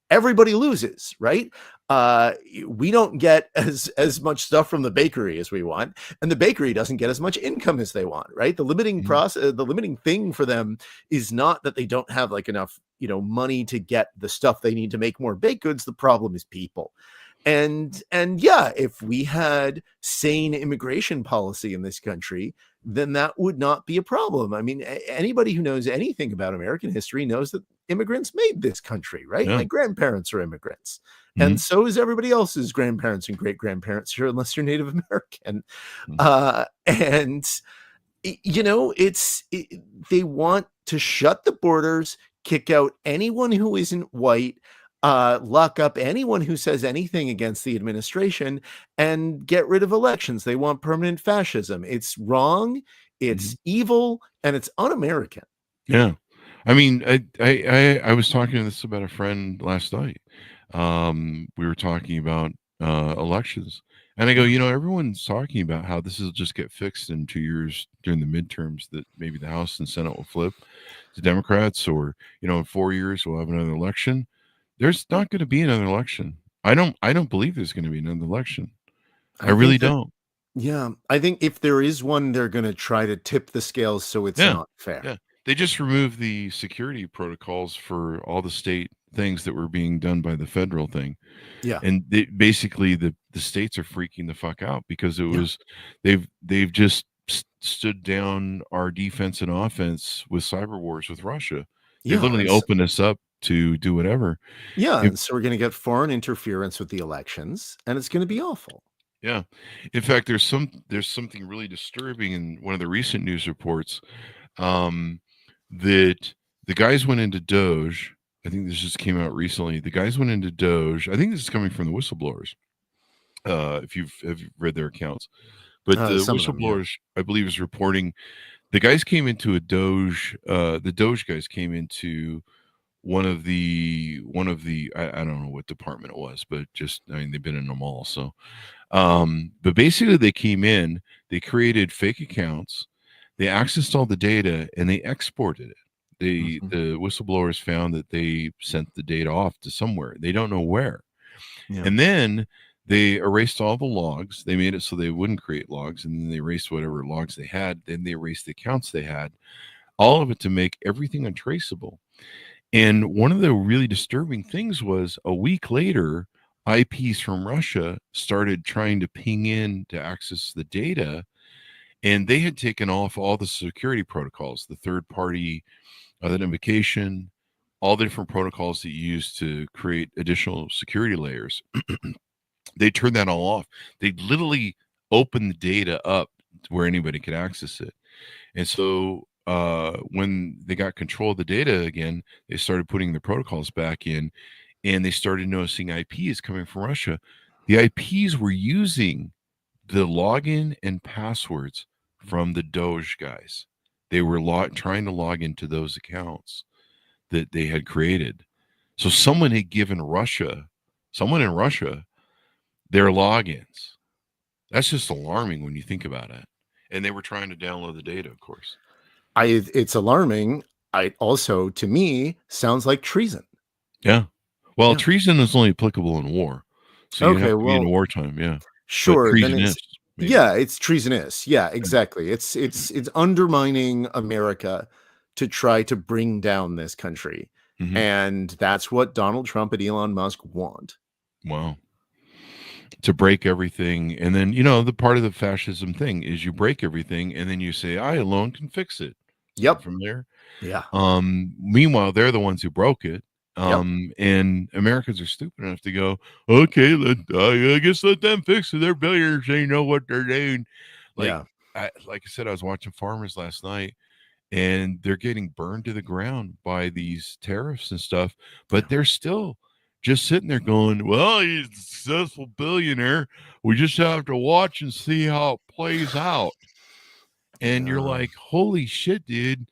everybody loses, right? We don't get as much stuff from the bakery as we want, and the bakery doesn't get as much income as they want, right? The limiting process, the limiting thing for them is not that they don't have enough, money to get the stuff they need to make more baked goods. The problem is people. And yeah, if we had sane immigration policy in this country, then that would not be a problem. I mean, anybody who knows anything about American history knows that immigrants made this country, right? My grandparents are immigrants. And so is everybody else's grandparents and great grandparents here, unless you're Native American. They want to shut the borders, kick out anyone who isn't white, lock up anyone who says anything against the administration, and get rid of elections. They want permanent fascism. It's wrong, it's evil, and it's un-American. Yeah. I mean, I was talking to this about a friend last night. We were talking about elections, and I go, everyone's talking about how this will just get fixed in 2 years during the midterms, that maybe the House and Senate will flip to Democrats, or in 4 years we'll have another election. There's not going to be another election. I don't believe there's going to be another election. I really don't. Yeah, I think if there is one, they're going to try to tip the scales so it's not fair. Yeah, they just removed the security protocols for all the state things that were being done by the federal thing. Yeah, and basically the states are freaking the fuck out because it was they've just stood down our defense and offense with cyber wars with Russia. They literally opened us up to do whatever. And so we're going to get foreign interference with the elections, and it's going to be awful. Yeah, in fact, there's something really disturbing in one of the recent news reports, that the guys went into Doge. I think this just came out recently. The guys went into Doge. I think this is coming from the whistleblowers. If you've read their accounts, but the whistleblowers, I believe, is reporting the guys came into a Doge. The Doge guys came into one of the I don't know what department it was, but they've been in them all. So, but basically they came in, they created fake accounts, they accessed all the data, and they exported it. The whistleblowers found that they sent the data off to somewhere. They don't know where. And then they erased all the logs. They made it so they wouldn't create logs, and then they erased whatever logs they had. Then they erased the accounts they had, all of it to make everything untraceable. And one of the really disturbing things was a week later, IPs from Russia started trying to ping in to access the data, and they had taken off all the security protocols, the third-party identification, all the different protocols that you use to create additional security layers. They turned that all off. They literally opened the data up to where anybody could access it. And so when they got control of the data again, they started putting the protocols back in, and they started noticing IPs coming from Russia. The IPs were using the login and passwords from the Doge guys. They were trying to log into those accounts that they had created. So someone had given someone in Russia, their logins. That's just alarming when you think about it. And they were trying to download the data, of course. It's alarming. Also, to me, sounds like treason. Yeah. Well, treason is only applicable in war. So you have to be in wartime. Yeah. Sure. Treasonous, it's treasonous. Yeah, exactly. It's undermining America to try to bring down this country. And that's what Donald Trump and Elon Musk want. Wow. To break everything. And then, the part of the fascism thing is you break everything and then you say, I alone can fix it. Yep. From there. Yeah. Meanwhile, they're the ones who broke it. And Americans are stupid enough to go, okay, I guess let them fix it. They're billionaires. They know what they're doing. Like, like I said, I was watching Farmers last night, and they're getting burned to the ground by these tariffs and stuff, but they're still just sitting there going, well, he's a successful billionaire. We just have to watch and see how it plays out. And you're like, holy shit, dude.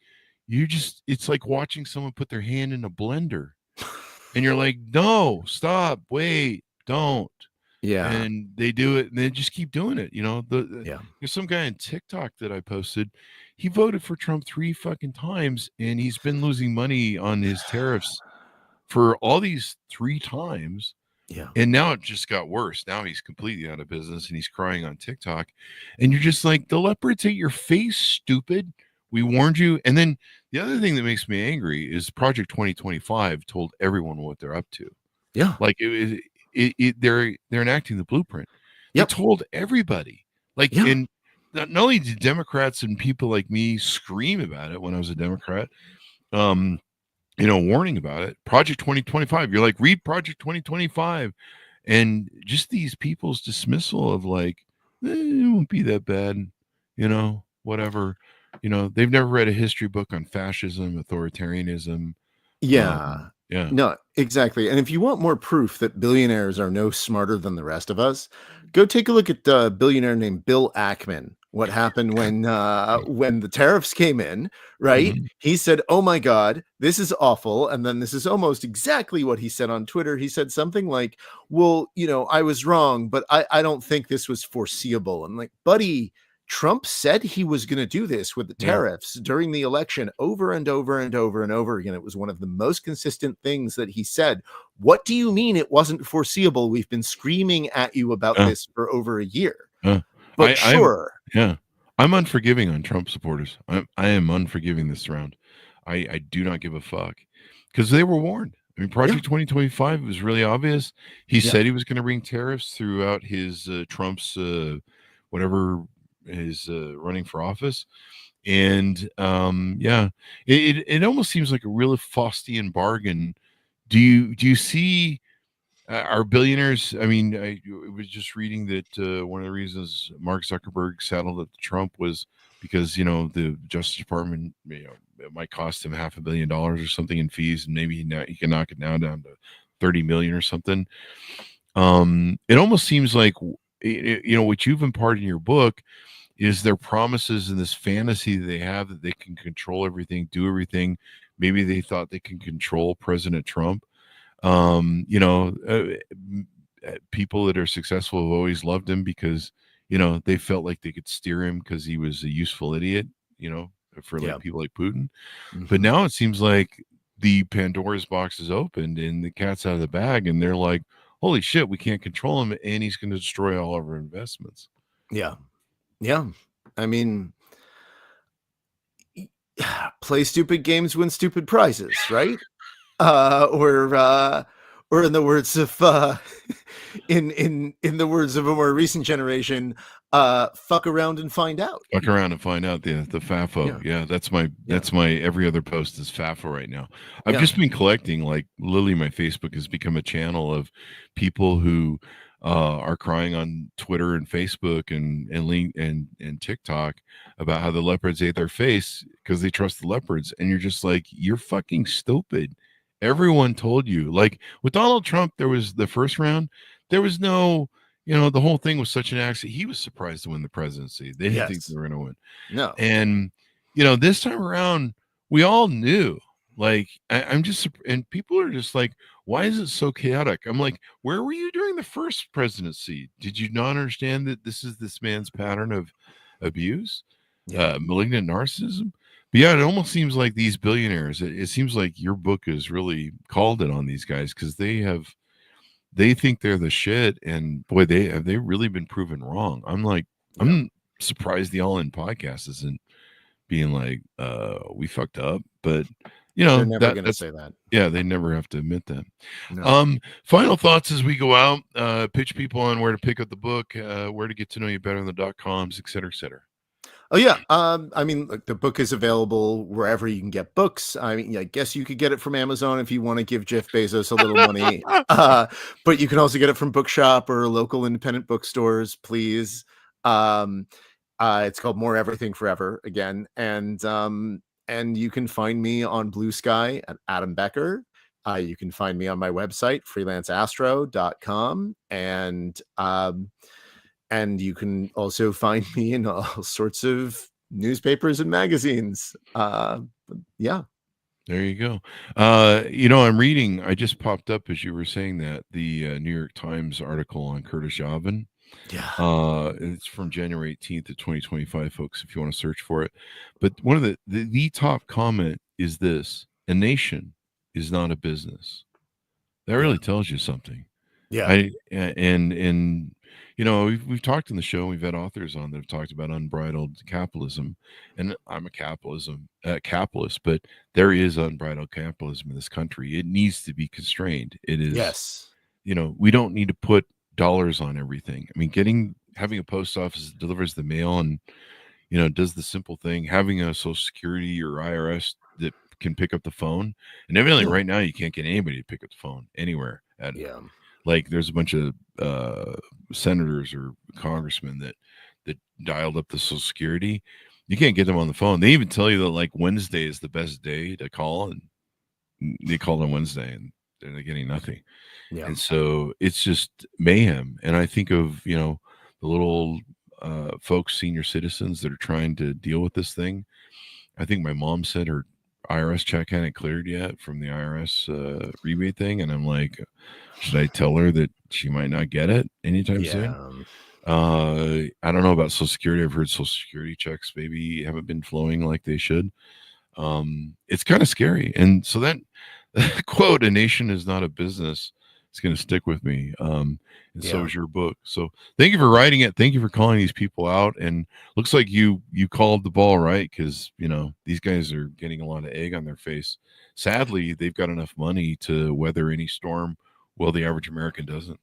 It's like watching someone put their hand in a blender. And you're like, no, stop, wait, don't. Yeah. And they do it, and they just keep doing it. There's some guy on TikTok that I posted. He voted for Trump 3 fucking times, and he's been losing money on his tariffs for all these 3 times. Yeah. And now it just got worse. Now he's completely out of business, and he's crying on TikTok. And you're just like, the leopards ate your face, stupid. We warned you. And then the other thing that makes me angry is Project 2025 told everyone what they're up to. Yeah. Like they're enacting the blueprint. They told everybody. And not only did Democrats and people like me scream about it when I was a Democrat, warning about it. Project 2025. You're like, read Project 2025. And just these people's dismissal of like, it won't be that bad, whatever. They've never read a history book on fascism, authoritarianism. No, exactly. And if you want more proof that billionaires are no smarter than the rest of us, go take a look at a billionaire named Bill Ackman. What happened when the tariffs came in, right? Mm-hmm. He said, oh my God, this is awful. And then this is almost exactly what he said on Twitter. He said something like, well, I was wrong, but I don't think this was foreseeable. And like, buddy, Trump said he was going to do this with the tariffs during the election over and over and over and over again. It was one of the most consistent things that he said. What do you mean it wasn't foreseeable? We've been screaming at you about this for over a year. But I'm unforgiving on Trump supporters. I am unforgiving this round. I do not give a fuck because they were warned. I mean, Project 2025 was really obvious. He said he was going to bring tariffs throughout his Trump's whatever is running for office. And it almost seems like a real Faustian bargain. Do you see our billionaires? I mean, I was just reading that one of the reasons Mark Zuckerberg saddled up to Trump was because the Justice Department it might cost him $500 million or something in fees, and maybe he can knock it down to 30 million or something. It almost seems like what you've imparted in your book is their promises and this fantasy that they have that they can control everything, do everything. Maybe they thought they can control President Trump. People that are successful have always loved him because, they felt like they could steer him because he was a useful idiot, for people like Putin. Mm-hmm. But now it seems like the Pandora's box is opened and the cat's out of the bag, and they're like, holy shit, we can't control him, and he's going to destroy all of our investments. Yeah. I mean, play stupid games, win stupid prizes, right? Or in the words of in the words of a more recent generation, fuck around and find out. Fuck around and find out. The FAFO. Yeah, that's my every other post is FAFO right now. I've just been collecting, like literally my Facebook has become a channel of people who are crying on Twitter and Facebook and TikTok about how the leopards ate their face because they trust the leopards. And you're just like, you're fucking stupid. Everyone told you. Like with Donald Trump, there was the first round. There was no, the whole thing was such an accident. He was surprised to win the presidency. They didn't think they were going to win. No. And, this time around, we all knew. Like, I'm just, and people are just like, why is it so chaotic? I'm like, where were you during the first presidency? Did you not understand that this is this man's pattern of abuse, malignant narcissism? But yeah, it almost seems like these billionaires, it seems like your book has really called it on these guys because they think they're the shit. And boy, have they really been proven wrong. I'm like, I'm surprised the All In podcast isn't being like, we fucked up, but they're never going to say that. Yeah, they never have to admit that. No. Final thoughts as we go out. Pitch people on where to pick up the book, where to get to know you better on the .coms, et cetera, et cetera. Oh yeah. I mean, look, the book is available wherever you can get books. I mean, I guess you could get it from Amazon if you want to give Jeff Bezos a little money. But you can also get it from Bookshop or local independent bookstores, please. It's called More Everything Forever again, and you can find me on Blue Sky at Adam Becker. You can find me on my website, freelanceastro.com, and you can also find me in all sorts of newspapers and magazines. Yeah. There you go. I'm reading, I just popped up as you were saying that, the New York Times article on Curtis Javan. Yeah. It's from January 18th of 2025, folks, if you want to search for it. But one of the top comment is this: a nation is not a business. That really tells you something. Yeah. We've talked in the show, we've had authors on that have talked about unbridled capitalism, and I'm a capitalist, but there is unbridled capitalism in this country. It needs to be constrained. It is. Yes. We don't need to put dollars on everything. I mean, having a post office that delivers the mail and, does the simple thing, having a Social Security or IRS that can pick up the phone, and evidently right now you can't get anybody to pick up the phone anywhere. Like there's a bunch of senators or congressmen that dialed up the Social Security. You can't get them on the phone. They even tell you that like Wednesday is the best day to call, and they call on Wednesday and they're getting nothing. Yeah. And so it's just mayhem. And I think of, the little folks, senior citizens that are trying to deal with this thing. I think my mom said her IRS check hadn't cleared yet from the IRS rebate thing. And I'm like, should I tell her that she might not get it anytime soon? I don't know about Social Security. I've heard Social Security checks maybe haven't been flowing like they should. It's kind of scary. And so that quote, "a nation is not a business," is going to stick with me. So is your book. So thank you for writing it. Thank you for calling these people out. And looks like you called the ball right, because these guys are getting a lot of egg on their face. Sadly, they've got enough money to weather any storm. Well, the average American doesn't.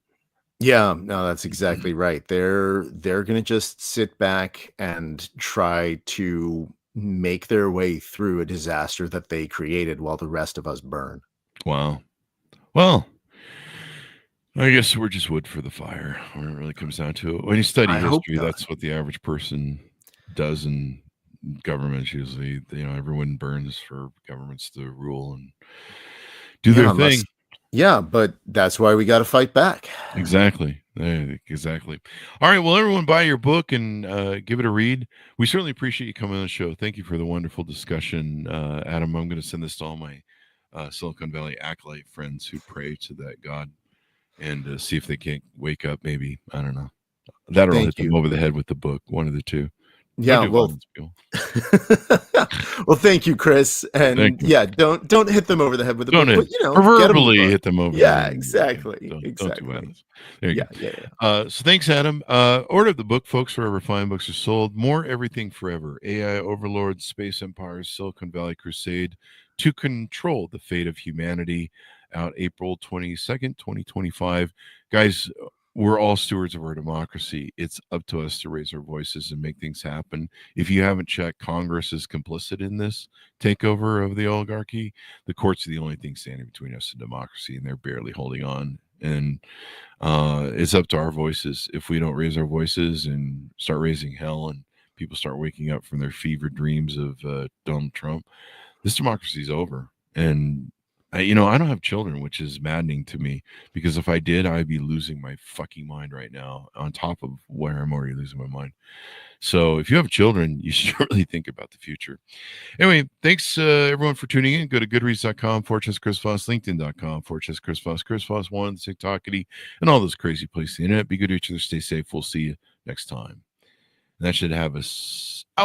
Yeah, no, that's exactly right. They're going to just sit back and try to make their way through a disaster that they created while the rest of us burn. Wow. Well, I guess we're just wood for the fire when it really comes down to it. When you study history, that's what the average person does in governments. Usually, everyone burns for governments to rule and do their thing. Yeah, but that's why we got to fight back. Exactly. Exactly. All right. Well, everyone buy your book and give it a read. We certainly appreciate you coming on the show. Thank you for the wonderful discussion. Adam, I'm going to send this to all my Silicon Valley acolyte friends who pray to that God and see if they can't wake up. Maybe, I don't know. That or I'll hit them over the head with the book. One of the two. Yeah, well, well, thank you, Chris. And don't hit them over the head with the book, but proverbially hit them over. Yeah, exactly. Don't do violence. There you go. So thanks, Adam. Order the book, folks, wherever fine books are sold. More Everything Forever: AI Overlords, Space Empires, Silicon Valley Crusade to Control the Fate of Humanity. Out April 22nd, 2025. Guys, we're all stewards of our democracy. It's up to us to raise our voices and make things happen. If you haven't checked, Congress is complicit in this takeover of the oligarchy. The courts are the only thing standing between us and democracy, and they're barely holding on. And it's up to our voices. If we don't raise our voices and start raising hell, and people start waking up from their fevered dreams of Donald Trump, this democracy is over. And I don't have children, which is maddening to me, because if I did, I'd be losing my fucking mind right now, on top of where I'm already losing my mind. So if you have children, you should really think about the future. Anyway, thanks everyone for tuning in. Go to goodreads.com, Chris Voss, LinkedIn.com, Chris Voss, Chris Voss 1, TikTokity, and all those crazy places on the internet. Be good to each other. Stay safe. We'll see you next time. And that should have us out.